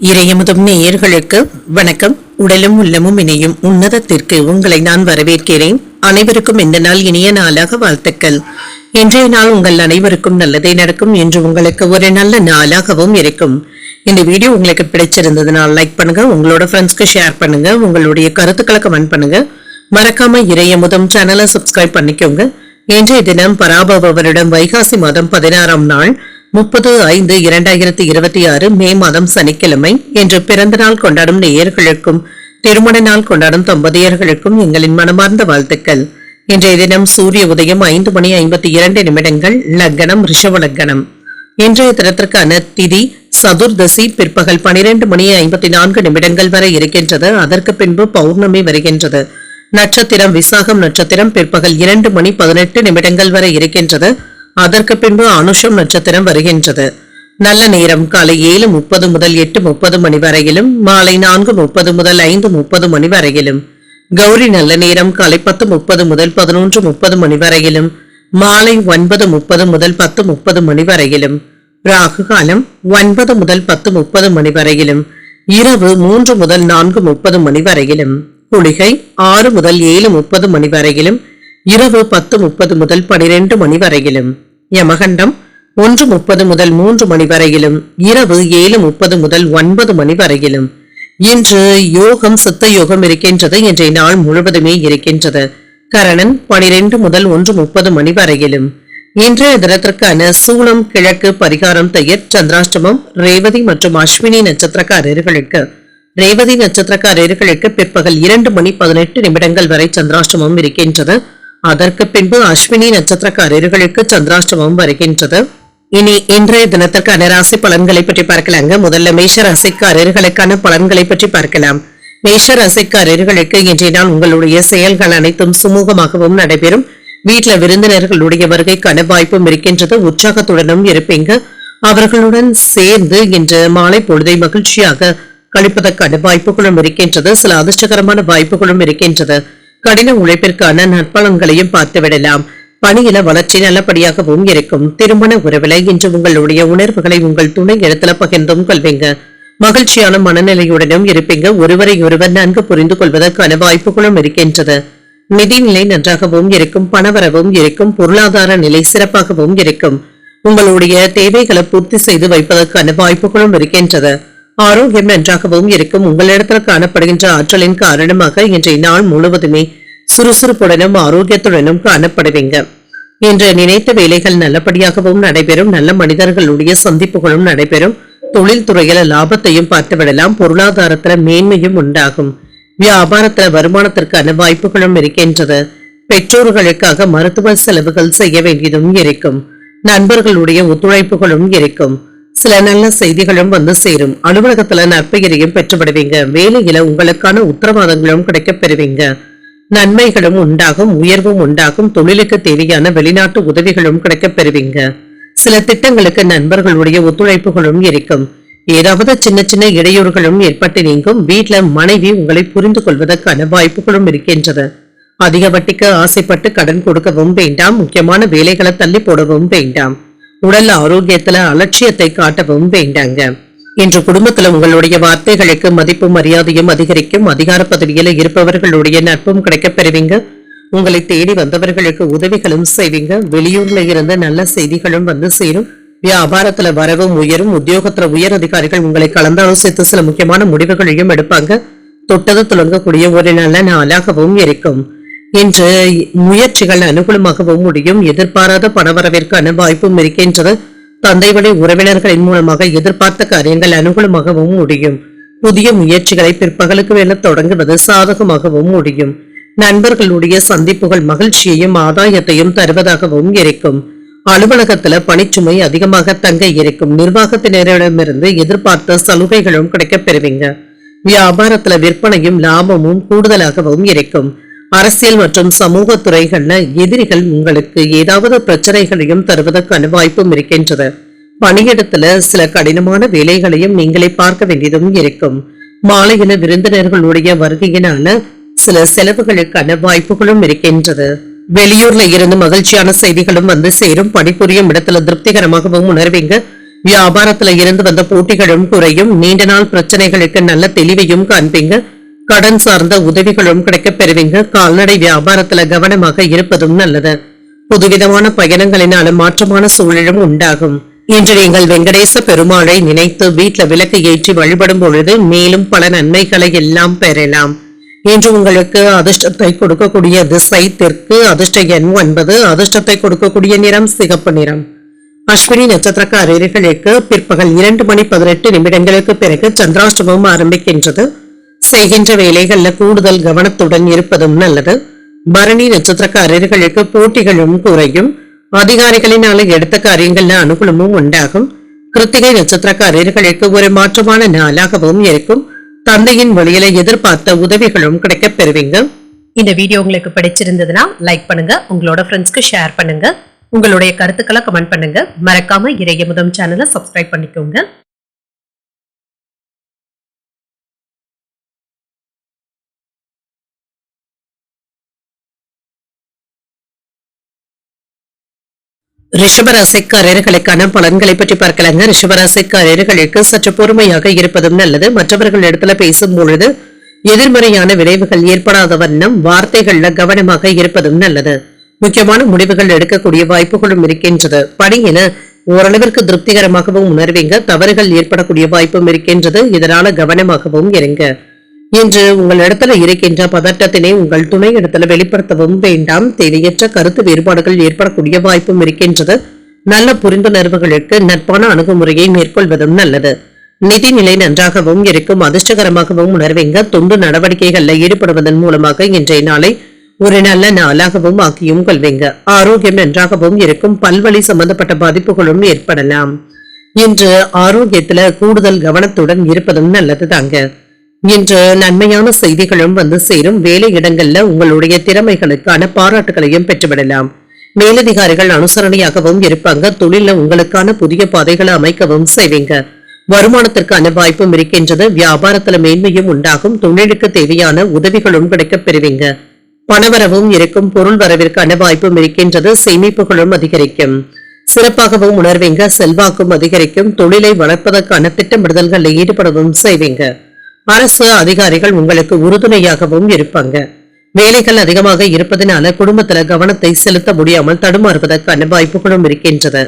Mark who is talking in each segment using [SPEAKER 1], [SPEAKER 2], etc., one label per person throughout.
[SPEAKER 1] இறையமுதும் நேயர்களுக்கு வணக்கம். உடலும் உள்ளமும் இணையும் உன்னதத்திற்கு உங்களை நான் வரவேற்கிறேன். அனைவருக்கும் இந்த நாள் இனிய நாளாக வாழ்த்துக்கள். இன்றைய நாள் உங்கள் அனைவருக்கும் நல்லதே நடக்கும் என்று உங்களுக்கு ஒரு நல்ல நாளாகவும் இருக்கும். இந்த வீடியோ உங்களுக்கு பிடிச்சிருந்ததுனால் லைக் பண்ணுங்க, உங்களோட ஃப்ரெண்ட்ஸ்க்கு ஷேர் பண்ணுங்க, உங்களுடைய கருத்துக்களை கமெண்ட் பண்ணுங்க. மறக்காம இறையமுதும் சேனலை சப்ஸ்கிரைப் பண்ணிக்கோங்க. இன்றைய தினம் பராபவ வருடம் வைகாசி மாதம் 16ஆம் நாள் 30/5/2026 மே மாதம் சனிக்கிழமை என்று பிறந்த நாள் கொண்டாடும் நேயர்களுக்கும் திருமண நாள் கொண்டாடும் தம்பதியர்களுக்கும் எங்களின் மனமார்ந்த வாழ்த்துக்கள். இன்றைய தினம் சூரிய உதயம் 5:52 லக்னம் ரிஷப லக்னம். இன்றைய தினத்திற்கான திதி சதுர்தசி பிற்பகல் 12:54 வரை இருக்கின்றது. அதற்கு பின்பு பௌர்ணமி வருகின்றது. நட்சத்திரம் விசாகம் நட்சத்திரம் பிற்பகல் 2:18 வரை இருக்கின்றது. அதற்கு பின்பு அனுஷம் நட்சத்திரம் வருகின்றது. நல்ல நேரம் காலை 7:30 முதல் 8:30 வரையிலும், மாலை 4:30 முதல் 5:30 வரையிலும். கௌரி நல்ல நேரம் காலை 10:30 முதல் 11:30 வரையிலும், மாலை 9:30 முதல் 10:30 வரையிலும். ராகு காலம் 9 முதல் 10:30 வரையிலும், இரவு 3 முதல் 4:30 வரையிலும். குளிகை 6 முதல் 7:30 வரையிலும், இரவு 10:30 முதல் 12 வரையிலும். யமகண்டம் 1:30 முதல் 3 வரையிலும், இரவு 7:30 முதல் 9 வரையிலும். இன்று யோகம் சித்த யோகம் இருக்கின்றது. இன்றைய நாள் முழுவதுமே இருக்கின்றது. கரணன் 12 முதல் 1:30 வரையிலும். இன்றைய தினத்திற்கான சூலம் கிழக்கு, பரிகாரம் தயிர், சந்திராஷ்டமம் ரேவதி மற்றும் அஸ்வினி நட்சத்திரக்காரர்களுக்கு. ரேவதி நட்சத்திரக்காரர்களுக்கு பிற்பகல் 2:18 வரை சந்திராஷ்டமம் இருக்கின்றது. அதற்கு பின்பு அஸ்வினி நட்சத்திரக்காரர்களுக்கு சந்திராஷ்டமம் வருகின்றது. இனி இன்றைய தினத்திற்கான ராசி பலன்களை பற்றி பார்க்கலாங்க. முதல்ல மேஷ ராசிக்காரர்களுக்கான பலன்களை பற்றி பார்க்கலாம். மேஷ ராசிக்காரர்களுக்கு இன்றைய நாள் உங்களுடைய செயல்கள் அனைத்தும் சுமூகமாகவும் நடைபெறும். வீட்டுல விருந்தினர்களுடைய வருகைக்கான வாய்ப்பும் இருக்கின்றது. உற்சாகத்துடனும் இருப்பீங்க. அவர்களுடன் சேர்ந்து இன்று மாலை பொழுதை மகிழ்ச்சியாக கழிப்பதற்கான வாய்ப்புகளும் இருக்கின்றது. சில அதிர்ஷ்டகரமான வாய்ப்புகளும் இருக்கின்றது. கடின உழைப்பிற்கான நற்பலன்களையும் பார்த்து விடலாம். பணியில வளர்ச்சி நல்லபடியாகவும் இருக்கும். திருமண உறவுல இன்று உங்களுடைய உணர்வுகளை உங்கள் துணை இடத்துல பகிர்ந்தும் கொள்வீங்க. மகிழ்ச்சியான மனநிலையுடனும் இருப்பீங்க. ஒருவரை ஒருவர் நன்கு புரிந்து கொள்வதற்கான வாய்ப்புகளும் இருக்கின்றது. நிதிநிலை நன்றாகவும் இருக்கும். பணவரவும் இருக்கும். பொருளாதார நிலை சிறப்பாகவும் இருக்கும். உங்களுடைய தேவைகளை பூர்த்தி செய்து வைப்பதற்கான வாய்ப்புகளும் இருக்கின்றது. ஆரோக்கியம் நன்றாகவும் இருக்கும். உங்களிடத்தில் காணப்படுகின்ற ஆற்றலின் காரணமாக இன்றைய நாள் முழுவதுமே சுறுசுறுப்புடனும் ஆரோக்கியத்துடனும் காணப்படுவீங்க. இன்று நினைத்த வேலைகள் நல்லபடியாகவும் நடைபெறும். நல்ல மனிதர்களுடைய சந்திப்புகளும் நடைபெறும். தொழில்துறையில லாபத்தையும் பார்த்துவிடலாம். பொருளாதாரத்துல மேன்மையும் உண்டாகும். வியாபாரத்துல வருமானத்திற்கான வாய்ப்புகளும் இருக்கின்றது. பெற்றோர்களுக்காக மருத்துவ செலவுகள் செய்ய வேண்டியதும் இருக்கும். நண்பர்களுடைய ஒத்துழைப்புகளும் இருக்கும். சில நல்ல செய்திகளும் வந்து சேரும். அலுவலகத்துல நற்பெயரையும் பெற்றுவிடுவீங்க. வேலையில உங்களுக்கான உத்தரவாதங்களும் கிடைக்கப் பெறுவீங்க. நன்மைகளும் உண்டாகும். உயர்வும் உண்டாகும். தொழிலுக்கு தேவையான வெளிநாட்டு உதவிகளும் கிடைக்கப் பெறுவீங்க. சில திட்டங்களுக்கு நண்பர்களுடைய ஒத்துழைப்புகளும் இருக்கும். ஏதாவது சின்ன சின்ன இடையூறுகளும் ஏற்பட்டு நீங்கும். வீட்டுல மனைவி உங்களை புரிந்து கொள்வதற்கான வாய்ப்புகளும் இருக்கின்றது. அதிக வட்டிக்கு ஆசைப்பட்டு கடன் கொடுக்கவும் வேண்டாம். முக்கியமான வேலைகளை தள்ளி போடவும் வேண்டாம். உடல் ஆரோக்கியத்துல அலட்சியத்தை காட்டவும் வேண்டாங்க. இன்று குடும்பத்துல உங்களுடைய வார்த்தைகளுக்கு மதிப்பும் மரியாதையும் அதிகரிக்கும். அதிகார பதவியில இருப்பவர்களுடைய நட்பும் கிடைக்கப் பெறுவீங்க. உங்களை தேடி வந்தவர்களுக்கு உதவிகளும் செய்வீங்க. வெளியூர்ல இருந்த நல்ல செய்திகளும் வந்து சேரும். வியாபாரத்துல வரவும் உயரும். உத்தியோகத்துல உயர் அதிகாரிகள் உங்களை கலந்தாலோசித்து சில முக்கியமான முடிவுகளையும் எடுப்பாங்க. தொட்டது துளங்கக்கூடிய ஒரு நல்ல நாளாகவும் இருக்கும். இன்று முயற்சிகள் அனுகூலமாகவும் முடியும். எதிர்பாராத பணவரவிற்கான வாய்ப்பும் இருக்கின்றது. தந்தை வழி உறவினர்களின் மூலமாக எதிர்பார்த்த காரியங்கள் அனுகூலமாகவும் முடியும். புதிய முயற்சிகளை பிற்பகலுக்கு மேல தொடங்குவது சாதகமாகவும் முடியும். நண்பர்களுடைய சந்திப்புகள் மகிழ்ச்சியையும் ஆதாயத்தையும் தருவதாகவும் இருக்கும். அலுவலகத்துல பணிச்சுமை அதிகமாக தங்க இருக்கும். நிர்வாகத்தினரிடமிருந்து எதிர்பார்த்த சலுகைகளும் கிடைக்கப் பெறுவீங்க. வியாபாரத்துல விற்பனையும் லாபமும் கூடுதலாகவும் இருக்கும். அரசியல் மற்றும் சமூக துறைகள்ல எதிரிகள் உங்களுக்கு ஏதாவது பிரச்சனைகளையும் தருவதற்கான வாய்ப்பும் இருக்கின்றது. பணியிடத்துல சில கடினமான வேலைகளையும் நீங்களே பார்க்க வேண்டியதும் இருக்கும். மாலையில விருந்தினர்களுடைய வருகையினால சில செலவுகளுக்கான வாய்ப்புகளும் இருக்கின்றது. வெளியூர்ல இருந்து மகிழ்ச்சியான செய்திகளும் வந்து சேரும். பணிபுரியும் இடத்துல திருப்திகரமாகவும் உணர்வீங்க. வியாபாரத்துல இருந்து வந்த போட்டிகளும் குறையும். நீண்ட நாள் பிரச்சனைகளுக்கு நல்ல தெளிவையும் காண்பீங்க. கடன் சார்ந்த உதவிகளும் கிடைக்கப் பெறுவீங்க. கால்நடை வியாபாரத்துல கவனமாக இருப்பதும் நல்லது. புதுவிதமான பயணங்களினால மாற்றமான சூழலும் உண்டாகும். இன்று நீங்கள் வெங்கடேச பெருமாளை நினைத்து வீட்டுல விளக்கு ஏற்றி வழிபடும் பொழுது மேலும் பல நன்மைகளை எல்லாம் பெறலாம். இன்று உங்களுக்கு அதிர்ஷ்டத்தை கொடுக்கக்கூடிய திசை தெற்கு, அதிர்ஷ்ட எண் 9, அதிர்ஷ்டத்தை கொடுக்கக்கூடிய நிறம் சிகப்பு நிறம். அஸ்வினி நட்சத்திரக்காரர்களுக்கு பிற்பகல் 2:18 பிறகு சந்திராஷ்டமம் ஆரம்பிக்கின்றது. செய்கின்ற வேலைகள்ல கூடுதல் கவனத்துடன் இருப்பதும் நல்லது. பரணி நட்சத்திரக்காரர்களுக்கு போட்டிகளும் குறையும். அதிகாரிகளினால எடுத்த காரியங்கள்ல அனுகூலமும் உண்டாகும். கிருத்திகை நட்சத்திரக்காரர்களுக்கு ஒரு மாற்றமான நாளாகவும் இருக்கும். தந்தையின் வழியில எதிர்பார்த்த உதவிகளும் கிடைக்கப் பெறுவீங்க.
[SPEAKER 2] இந்த வீடியோ உங்களுக்கு பிடிச்சிருந்ததுன்னா லைக் பண்ணுங்க, உங்களோட ஃப்ரெண்ட்ஸ்க்கு ஷேர் பண்ணுங்க, உங்களுடைய கருத்துக்களை கமெண்ட் பண்ணுங்க. மறக்காம இறையமுதம் சேனலை சப்ஸ்கிரைப் பண்ணிக்கோங்க.
[SPEAKER 1] ரிஷபராசிக்காரர்களுக்கான பலன்களை பற்றி பார்க்கலாங்க. ரிஷபராசிக்காரர்களுக்கு சற்று பொறுமையாக இருப்பதும் நல்லது. மற்றவர்கள் இடத்துல பேசும் பொழுது எதிர்மறையான விளைவுகள் ஏற்படாத வண்ணம் வார்த்தைகள்ல கவனமாக இருப்பதும் நல்லது. முக்கியமான முடிவுகள் எடுக்கக்கூடிய வாய்ப்புகளும் இருக்கின்றது. பணியில ஓரளவிற்கு திருப்திகரமாகவும் உணர்வீங்க. தவறுகள் ஏற்படக்கூடிய வாய்ப்பும் இருக்கின்றது. இதனால கவனமாகவும் இருங்க. இன்று உங்கள் இடத்துல இருக்கின்ற பதட்டத்தினை உங்கள் துணை இடத்துல வெளிப்படுத்தவும் வேண்டாம். தேவையற்ற கருத்து வேறுபாடுகள் ஏற்படக்கூடிய வாய்ப்பும் இருக்கின்றது. நல்ல புரிந்துணர்வுகளுக்கு நட்பான அணுகுமுறையை மேற்கொள்வதும் நல்லது. நிதிநிலை நன்றாகவும் இருக்கும். அதிர்ஷ்டகரமாகவும் உணர்வீங்க. தொண்டு நடவடிக்கைகள்ல ஈடுபடுவதன் மூலமாக இன்றைய நாளை ஒரு நல்ல நாளாகவும் ஆக்கியும் கொள்வீங்க. ஆரோக்கியம் நன்றாகவும் இருக்கும். பல்வழி சம்பந்தப்பட்ட பாதிப்புகளும் ஏற்படலாம். இன்று ஆரோக்கியத்துல கூடுதல் கவனத்துடன் இருப்பதும் நல்லது தாங்க. இன்று நன்மையான செய்திகளும் வந்து சேரும். வேலை இடங்கள்ல உங்களுடைய திறமைகளுக்கான பாராட்டுகளையும் பெற்றுவிடலாம். மேலதிகாரிகள் அனுசரணையாகவும் இருப்பாங்க. தொழில உங்களுக்கான புதிய பாதைகளை அமைக்கவும் செய்வீங்க. வருமானத்திற்கான வாய்ப்பும் இருக்கின்றது. வியாபாரத்துல மேன்மையும் உண்டாகும். தொழிலுக்கு தேவையான உதவிகளும் கிடைக்கப் பெறுவீங்க. பணவரவும் இருக்கும். பொருள் வரவிற்கான வாய்ப்பும் இருக்கின்றது. சேமிப்புகளும் அதிகரிக்கும். சிறப்பாகவும் உணர்வீங்க. செல்வாக்கும் அதிகரிக்கும். தொழிலை வளர்ப்பதற்கான திட்டமிடுதல்களில் ஈடுபடவும் செய்வீங்க. அரசு அதிகாரிகள் உங்களுக்கு உறுதுணையாகவும் இருப்பாங்க. வேலைகள் அதிகமாக இருப்பதனால குடும்பத்துல கவனத்தை செலுத்த முடியாமல் தடுமாறுவதற்கான வாய்ப்புகளும் இருக்கின்றது.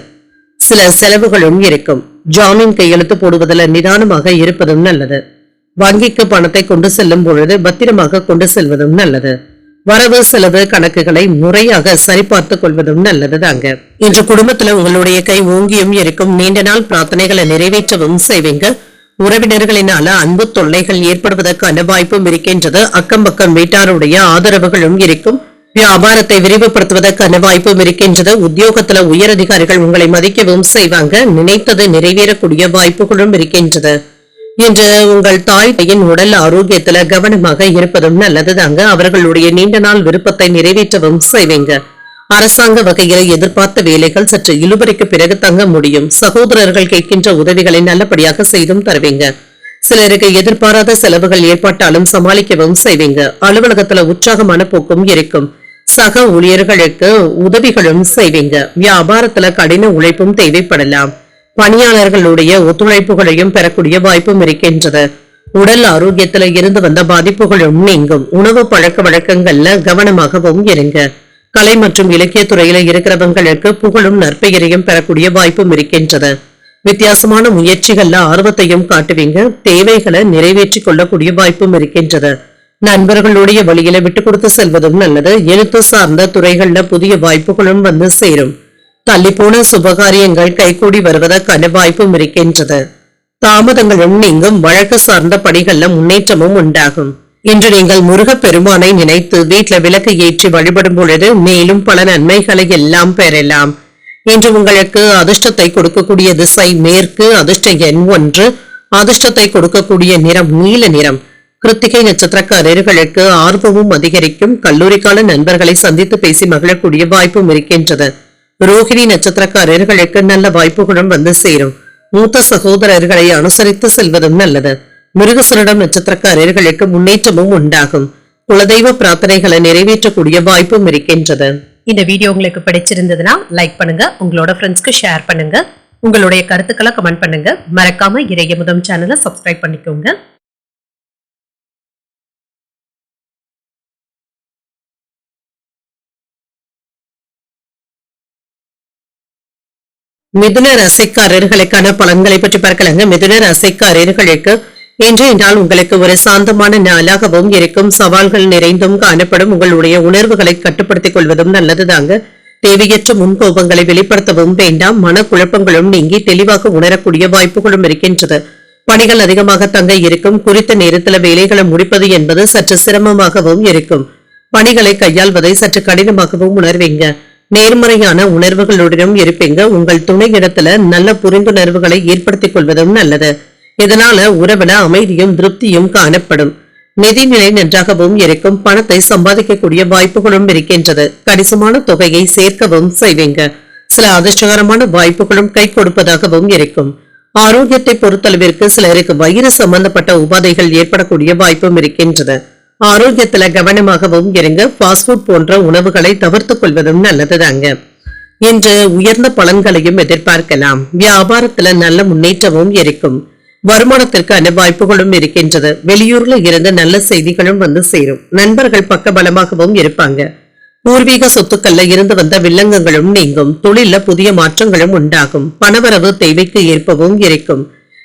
[SPEAKER 1] சில செலவுகளும் இருக்கும். ஜாமீன் கையெழுத்து போடுவதில் நிதானமாக இருப்பதும் நல்லது. வங்கிக்கு பணத்தை கொண்டு செல்லும் பொழுது பத்திரமாக கொண்டு செல்வதும் நல்லது. வரவு செலவு கணக்குகளை முறையாக சரிபார்த்துக் கொள்வதும் நல்லது தாங்க. இன்று குடும்பத்துல உங்களுடைய கை ஓங்கியும் இருக்கும். நீண்ட நாள் பிரார்த்தனைகளை நிறைவேற்றவும் செய்வீங்க. உறவினர்களினால அன்பு தொல்லைகள் ஏற்படுவதற்கான வாய்ப்பும் இருக்கின்றது. அக்கம் பக்கம் வீட்டாருடைய ஆதரவுகளும் இருக்கும். வியாபாரத்தை விரிவுபடுத்துவதற்கான வாய்ப்பும் இருக்கின்றது. உத்தியோகத்துல உயர் அதிகாரிகள் உங்களை மதிக்கவும் செய்வாங்க. நினைத்தது நிறைவேறக்கூடிய வாய்ப்புகளும் இருக்கின்றது. இன்று உங்கள் தாயின் உடல் ஆரோக்கியத்துல கவனமாக இருப்பதும் நல்லது தாங்க. அவர்களுடைய நீண்ட நாள் விருப்பத்தை நிறைவேற்றவும் செய்வீங்க. அரசாங்க வகையில் எதிர்பார்த்த வேலைகள் சற்று இழுபறிக்கு பிறகு தங்க முடியும். சகோதரர்கள் கேட்கின்ற உதவிகளை நல்லபடியாக செய்தும் தருவீங்க. சிலருக்கு எதிர்பாராத செலவுகள் ஏற்பட்டாலும் சமாளிக்கவும் செய்வீங்க. அலுவலகத்துல உற்சாகமான போக்கும் இருக்கும். சக ஊழியர்களுக்கு உதவிகளும் செய்வீங்க. வியாபாரத்துல கடின உழைப்பும் தேவைப்படலாம். பணியாளர்களுடைய ஒத்துழைப்புகளையும் பெறக்கூடிய வாய்ப்பும் இருக்கின்றது. உடல் ஆரோக்கியத்துல இருந்து வந்த பாதிப்புகளும் நீங்கும். உணவு பழக்க வழக்கங்கள்ல கவனமாகவும் இருங்க. கலை மற்றும் இலக்கிய துறையில இருக்கிறவங்களுக்கு புகழும் நற்பெயரையும் பெறக்கூடிய வாய்ப்பும் இருக்கின்றது. வித்தியாசமான முயற்சிகள்ல ஆர்வத்தையும் காட்டுவீங்க. தேவைகளை நிறைவேற்றிக் கொள்ளக்கூடிய வாய்ப்பும் இருக்கின்றது. நண்பர்களுடைய வழியில விட்டு கொடுத்து செல்வதும் நல்லது. எழுத்து சார்ந்த துறைகள்ல புதிய வாய்ப்புகளும் வந்து சேரும். தள்ளி போன சுபகாரியங்கள் கைகூடி வருவதற்கான வாய்ப்பும் இருக்கின்றது. தாமதங்களும் நீங்கும். வழக்கு சார்ந்த பணிகள்ல முன்னேற்றமும் உண்டாகும். இன்று நீங்கள் முருகப் பெருமானை நினைத்து வீட்டுல விளக்கு ஏற்றி வழிபடும் பொழுது மேலும் பல நன்மைகளை எல்லாம் பெறலாம். இன்று உங்களுக்கு அதிர்ஷ்டத்தை கொடுக்கக்கூடிய திசை மேற்கு, அதிர்ஷ்ட எண் 1, அதிர்ஷ்டத்தை கொடுக்கக்கூடிய நிறம் நீல நிறம். கிருத்திகை நட்சத்திரக்காரர்களுக்கு ஆர்வமும் அதிகரிக்கும். கல்லூரி கால நண்பர்களை சந்தித்து பேசி மகிழக்கூடிய வாய்ப்பும் இருக்கின்றது. ரோஹிணி நட்சத்திரக்காரர்களுக்கு நல்ல வாய்ப்புகளும் வந்து சேரும். மூத்த சகோதரர்களை அனுசரித்து செல்வதும் நல்லது. மிருகசரிடம் நட்சத்திரக்காரர்களுக்கு முன்னேற்றமும் உண்டாகும். குலதெய்வ பிரார்த்தனைகளை நிறைவேற்றக்கூடிய வாய்ப்பும் இருக்கின்றது.
[SPEAKER 2] இந்த வீடியோ உங்களுக்கு பிடிச்சிருந்ததுன்னா லைக் பண்ணுங்க, உங்களோட ஃப்ரெண்ட்ஸ்க்கு ஷேர் பண்ணுங்க, உங்களுடைய கருத்துக்களை கமெண்ட் பண்ணுங்க. மறக்காம இறையமுதம் சேனலை சப்ஸ்கிரைப் பண்ணிக்கோங்க.
[SPEAKER 1] மிதுன ராசிக்காரர்களுக்கான பலன்களை பற்றி பார்க்கலாங்க. மிதுன ராசிக்காரர்களுக்கு இன்றைய நாள் உங்களுக்கு ஒரு சாந்தமான நாளாகவும் இருக்கும். சவால்கள் நிறைந்தும் காணப்படும். உங்களுடைய உணர்வுகளை கட்டுப்படுத்திக் கொள்வதும் நல்லதுதாங்க. தேவையற்ற முன்கோபங்களை வெளிப்படுத்தவும் வேண்டாம். மனக்குழப்பங்களும் நீங்கி தெளிவாக உணரக்கூடிய வாய்ப்புகளும் இருக்கின்றது. பணிகள் அதிகமாக தங்க இருக்கும். குறித்த நேரத்தில் வேலைகளை முடிப்பது என்பது சற்று சிரமமாகவும் இருக்கும். பணிகளை கையாள்வதை சற்று கடினமாகவும் உணர்வீங்க. நேர்மறையான உணர்வுகளுடனும் இருப்பீங்க. உங்கள் துணையிடத்துல நல்ல புரிந்துணர்வுகளை ஏற்படுத்திக் கொள்வதும் நல்லது. இதனால உறவுல அமைதியும் திருப்தியும் காணப்படும். நிதிநிலை நன்றாகவும் இருக்கும். பணத்தை சம்பாதிக்கக்கூடிய வாய்ப்புகளும் இருக்கின்றது. கணிசமான தொகையை சேர்க்கவும் செய்வீங்க. சில அதிர்ஷ்டகரமான வாய்ப்புகளும் கை கொடுப்பதாகவும் இருக்கும். ஆரோக்கியத்தை பொறுத்தளவிற்கு சிலருக்கு வயிறு சம்பந்தப்பட்ட உபாதைகள் ஏற்படக்கூடிய வாய்ப்பும் இருக்கின்றது. ஆரோக்கியத்துல கவனமாகவும் இருங்க. ஃபாஸ்ட் ஃபுட் போன்ற உணவுகளை தவிர்த்துக் கொள்வதும் நல்லதுதாங்க. இன்று உயர்ந்த பலன்களையும் எதிர்பார்க்கலாம். வியாபாரத்துல நல்ல முன்னேற்றமும் இருக்கும். வருமானத்திற்கான வாய்ப்புகளும் இருக்கின்றது. வெளியூர்ல இருந்து நல்ல செய்திகளும் வந்து சேரும். நண்பர்கள் பக்கபலமாகவும் இருப்பாங்க. பூர்வீக சொத்துக்கள்ல இருந்து வந்த வில்லங்கங்களும் நீங்கும். தொழில புதிய மாற்றங்களும் உண்டாகும். பணவரவு தேவைக்கு ஏற்பவும் இருக்கும்.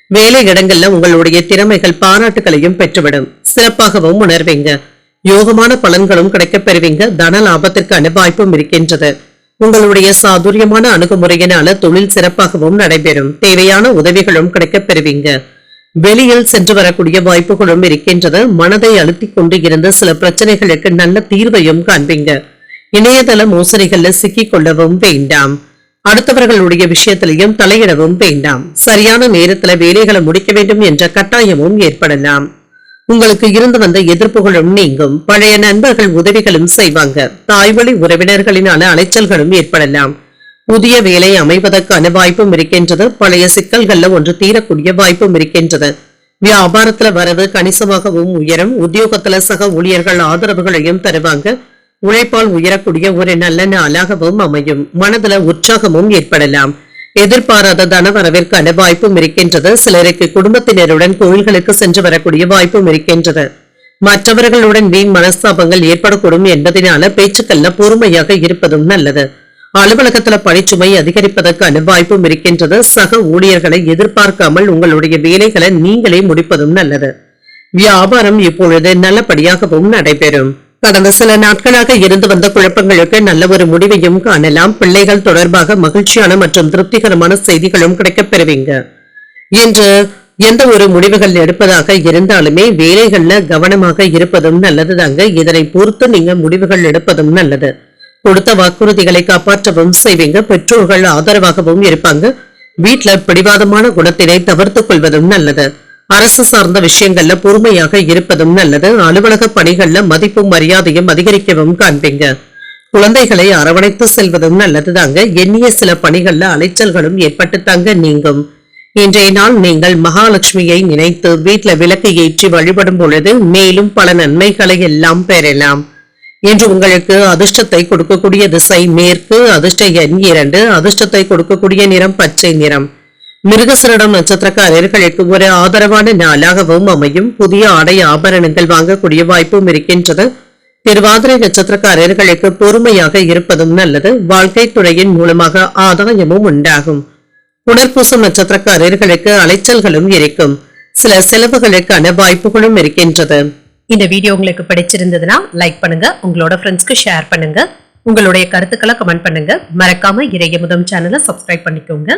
[SPEAKER 1] வேலை இடங்கள்ல உங்களுடைய திறமைகள் பாராட்டுகளையும் பெற்றுவிடும். சிறப்பாகவும் உணர்வீங்க. யோகமான பலன்களும் கிடைக்கப் பெறுவீங்க. தன லாபத்திற்கான வாய்ப்பும் இருக்கின்றது. உங்களுடைய சாதுரியமான அணுகுமுறையினால தொழில் சிறப்பாகவும் நடைபெறும். தேவையான உதவிகளும் கிடைக்கப் பெறுவீங்க. வெளியில் சென்று வரக்கூடிய வாய்ப்புகளும் இருக்கின்றது. மனதை அழுத்திக் கொண்டு இருந்த சில பிரச்சனைகளுக்கு நல்ல தீர்வையும் காண்பீங்க. இணையதள மோசடிகள்ல சிக்கிக் கொள்ளவும் வேண்டாம். அடுத்தவர்களுடைய விஷயத்திலையும் தலையிடவும் வேண்டாம். சரியான நேரத்துல வேலைகளை முடிக்க வேண்டும் என்ற கட்டாயமும் ஏற்படலாம். உங்களுக்கு இருந்து வந்த எதிர்ப்புகளும் நீங்கும். பழைய நண்பர்கள் உதவிகளும் செய்வாங்க. தாய்வழி உறவினர்களினால அலைச்சல்களும் ஏற்படலாம். புதிய வேலை அமைவதற்கான வாய்ப்பும் இருக்கின்றது. பழைய சிக்கல்கள்ல ஒன்று தீரக்கூடிய வாய்ப்பும் இருக்கின்றது. வியாபாரத்துல வரவு கணிசமாகவும் உயரும். உத்தியோகத்துல சக ஊழியர்கள் ஆதரவுகளையும் தருவாங்க. உழைப்பால் உயரக்கூடிய ஒரு நல்ல நாளாகவும் அமையும். மனதுல உற்சாகமும் ஏற்படலாம். எதிர்பாராத தனவரவிற்கான வாய்ப்பும் இருக்கின்றது. சிலருக்கு குடும்பத்தினருடன் கோயில்களுக்கு சென்று வரக்கூடிய வாய்ப்பும் இருக்கின்றது. மற்றவர்களுடன் வீண் மனஸ்தாபங்கள் ஏற்படக்கூடும் என்பதனால பேச்சுக்கள்ல பொறுமையாக இருப்பதும் நல்லது. அலுவலகத்துல பணிச்சுமை அதிகரிப்பதற்கான வாய்ப்பும் இருக்கின்றது. சக ஊழியர்களை எதிர்பார்க்காமல் உங்களுடைய வேலைகளை நீங்களே முடிப்பதும் நல்லது. வியாபாரம் இப்பொழுது நல்லபடியாகவும் நடைபெறும். கடந்த சில நாட்களாக இருந்து வந்த குழப்பங்களுக்கு நல்ல ஒரு முடிவையும் காணலாம். பிள்ளைகள் தொடர்பாக மகிழ்ச்சியான மற்றும் திருப்திகரமான செய்திகளும் கிடைக்கப் பெறுவீங்க. இன்று எந்த ஒரு முடிவுகள் எடுப்பதாக இருந்தாலுமே வேலைகள்ல கவனமாக இருப்பதும் நல்லதுதாங்க. இதனை பொறுத்து நீங்க முடிவுகள் எடுப்பதும் நல்லது. கொடுத்த வாக்குறுதிகளை காப்பாற்றவும் செய்வீங்க. பெற்றோர்கள் ஆதரவாகவும் இருப்பாங்க. வீட்டுல பிடிவாதமான குணத்தினை தவிர்த்துக் கொள்வதும் நல்லது. அரசு சார்ந்த விஷயங்கள்ல பொறுமையாக இருப்பதும் நல்லது. அலுவலக பணிகள்ல மதிப்பும் மரியாதையும் அதிகரிக்கவும் காண்பீங்க. குழந்தைகளை அரவணைத்து செல்வதும் நல்லதுதாங்க. எண்ணிய சில பணிகள்ல அலைச்சல்களும் ஏற்பட்டுத்தாங்க நீங்கும். இன்றைய நாள் நீங்கள் மகாலட்சுமியை நினைத்து வீட்டுல விளக்கு ஏற்றி வழிபடும் பொழுது மேலும் பல நன்மைகளை எல்லாம் பெறலாம். இன்று உங்களுக்கு அதிர்ஷ்டத்தை கொடுக்கக்கூடிய திசை மேற்கு. அதிர்ஷ்ட எண் 2. அதிர்ஷ்டத்தை கொடுக்கக்கூடிய நிறம் பச்சை நிறம். மிருகசரிடம் நட்சத்திரக்காரர்களுக்கு ஒரு ஆதரவான நாளாகவும் அமையும். புதிய ஆடை ஆபரணங்கள் வாங்கக்கூடிய வாய்ப்பும் இருக்கின்றது. திருவாதிரை நட்சத்திரக்காரர்களுக்கு பொறுமையாக இருப்பதும் நல்லது. வாழ்க்கை துறையின் மூலமாக ஆதாயமும் உண்டாகும். புனர்பூசம் நட்சத்திரக்காரர்களுக்கு அலைச்சல்களும் இருக்கும். சில செலவுகளுக்கான வாய்ப்புகளும் இருக்கின்றது.
[SPEAKER 2] இந்த வீடியோ உங்களுக்கு பிடிச்சிருந்ததுன்னா லைக் பண்ணுங்க. உங்களோட ஃப்ரெண்ட்ஸ்க்கு ஷேர் பண்ணுங்க. உங்களுடைய கருத்துக்களை கமெண்ட் பண்ணுங்க. மறக்காம இறையமுதம் சேனலை சப்ஸ்கிரைப் பண்ணிக்கோங்க.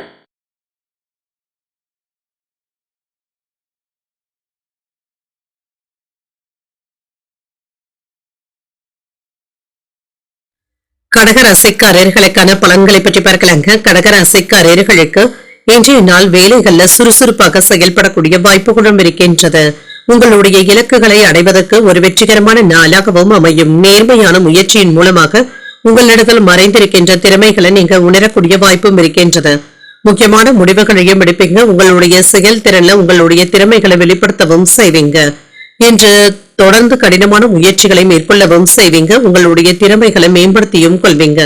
[SPEAKER 1] கடகராசிக்காரர்களுக்கான பலன்களை பற்றி பார்க்கலாங்க. கடகராசிக்காரர்களுக்கு இன்றைய நாள் வேலைகள்ல சுறுசுறுப்பாக செயல்படக்கூடிய வாய்ப்புகளும் இருக்கின்றது. உங்களுடைய இலக்குகளை அடைவதற்கு ஒரு வெற்றிகரமான நாளாகவும் அமையும். நேர்மையான முயற்சியின் மூலமாக உங்களிடத்தில் மறைந்திருக்கின்ற திறமைகளை நீங்க உணரக்கூடிய வாய்ப்பும் இருக்கின்றது. முக்கியமான முடிவுகளையும் எடுப்பீங்க. உங்களுடைய செயல்திறன்ல உங்களுடைய திறமைகளை வெளிப்படுத்தவும் செய்வீங்க. இன்று தொடர்ந்து கடினமான முயற்சிகளை மேற்கொள்ளவும் செய்வீங்க. உங்களுடைய திறமைகளை மேம்படுத்தியும் கொள்வீங்க.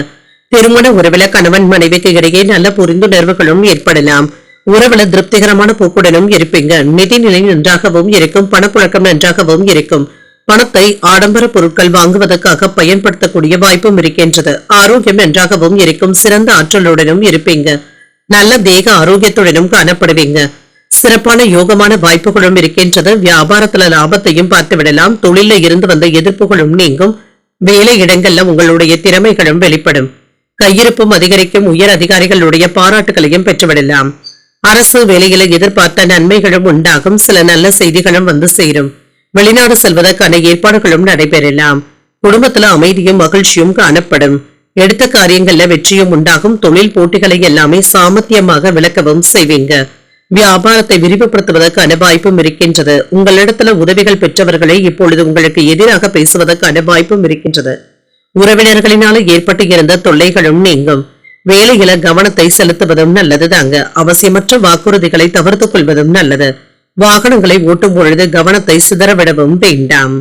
[SPEAKER 1] திருமண உறவுல கணவன் மனைவிக்கு இடையே நல்ல புரிந்துணர்வுகளும் ஏற்படலாம். உறவுல திருப்திகரமான போக்குடனும் இருப்பீங்க. நிதிநிலை நன்றாகவும் இருக்கும். பணப்புழக்கம் நன்றாகவும் இருக்கும். பணத்தை ஆடம்பர பொருட்கள் வாங்குவதற்காக பயன்படுத்தக்கூடிய வாய்ப்பும் இருக்கின்றது. ஆரோக்கியம் நன்றாகவும் இருக்கும். சிறந்த ஆற்றலுடனும் இருப்பீங்க. நல்ல தேக ஆரோக்கியத்துடனும் காணப்படுவீங்க. சிறப்பான யோகமான வாய்ப்புகளும் இருக்கின்றது. வியாபாரத்துல லாபத்தையும் பார்த்து விடலாம். தொழில இருந்து வந்த எதிர்ப்புகளும் நீங்கும். வேலை இடங்கள்ல உங்களுடைய திறமைகளும் வெளிப்படும். கையிருப்பும் அதிகரிக்கும். உயர் அதிகாரிகளுடைய பாராட்டுகளையும் பெற்றுவிடலாம். அரசு வேலையில எதிர்பார்த்த நன்மைகளும் உண்டாகும். சில நல்ல செய்திகளும் வந்து சேரும். வெளிநாடு செல்வதற்கான ஏற்பாடுகளும் நடைபெறலாம். குடும்பத்துல அமைதியும் மகிழ்ச்சியும் காணப்படும். எடுத்த காரியங்கள்ல வெற்றியும் உண்டாகும். தொழில் போட்டிகளை எல்லாமே சாமர்த்தியமாக விளக்கவும் செய்வீங்க. வியாபாரத்தை விரிவுபடுத்துவதற்கான வாய்ப்பும் இருக்கின்றது. உங்களிடத்துல உதவிகள் பெற்றவர்களை இப்பொழுது உங்களுக்கு எதிராக பேசுவதற்கான வாய்ப்பும் இருக்கின்றது. உறவினர்களினால ஏற்பட்டு இருந்த தொல்லைகளும் நீங்கும். வேலையில கவனத்தை செலுத்துவதும் நல்லதுதாங்க. அவசியமற்ற வாக்குறுதிகளை தவிர்த்துக் கொள்வதும் நல்லது. வாகனங்களை ஓட்டும் பொழுது கவனத்தை சிதறவிடவும் வேண்டாம்.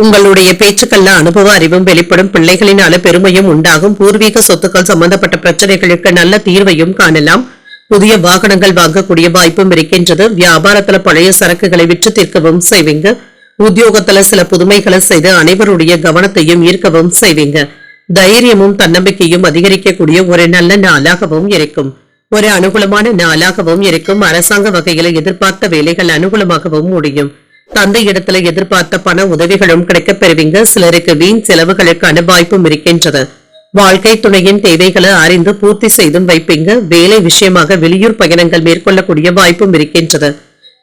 [SPEAKER 1] உங்களுடைய பேச்சுக்கள்ல அனுபவ அறிவும் வெளிப்படும். பிள்ளைகளினால பெருமையும் உண்டாகும். பூர்வீக சொத்துக்கள் சம்பந்தப்பட்ட பிரச்சனைகளுக்கு நல்ல தீர்வையும் காணலாம். புதிய வாகனங்கள் வாங்கக்கூடிய வாய்ப்பும் இருக்கின்றது. வியாபாரத்துல பழைய சரக்குகளை விற்று தீர்க்கவும் செய்வீங்க. உத்தியோகத்துல சில புதுமைகளை செய்து அனைவருடைய கவனத்தையும் ஈர்க்கவும் செய்வீங்க. தைரியமும் தன்னம்பிக்கையும் அதிகரிக்கக்கூடிய ஒரு நல்ல நாளாகவும் இருக்கும். ஒரு அனுகூலமான நாளாகவும் இருக்கும். அரசாங்க வகையில எதிர்பார்த்த வேலைகள் அனுகூலமாகவும் முடியும். தந்தை இடத்துல எதிர்பார்த்த பண உதவிகளும் கிடைக்கப் பெறுவீங்க. சிலருக்கு வீண் செலவுகளுக்கான வாய்ப்பும் இருக்கின்றது. வாழ்க்கை துணையின் தேவைகளை அறிந்து பூர்த்தி செய்தும் வைப்பீங்க. வேலை விஷயமாக வெளியூர் பயணங்கள் மேற்கொள்ளக்கூடிய வாய்ப்பும் இருக்கின்றது.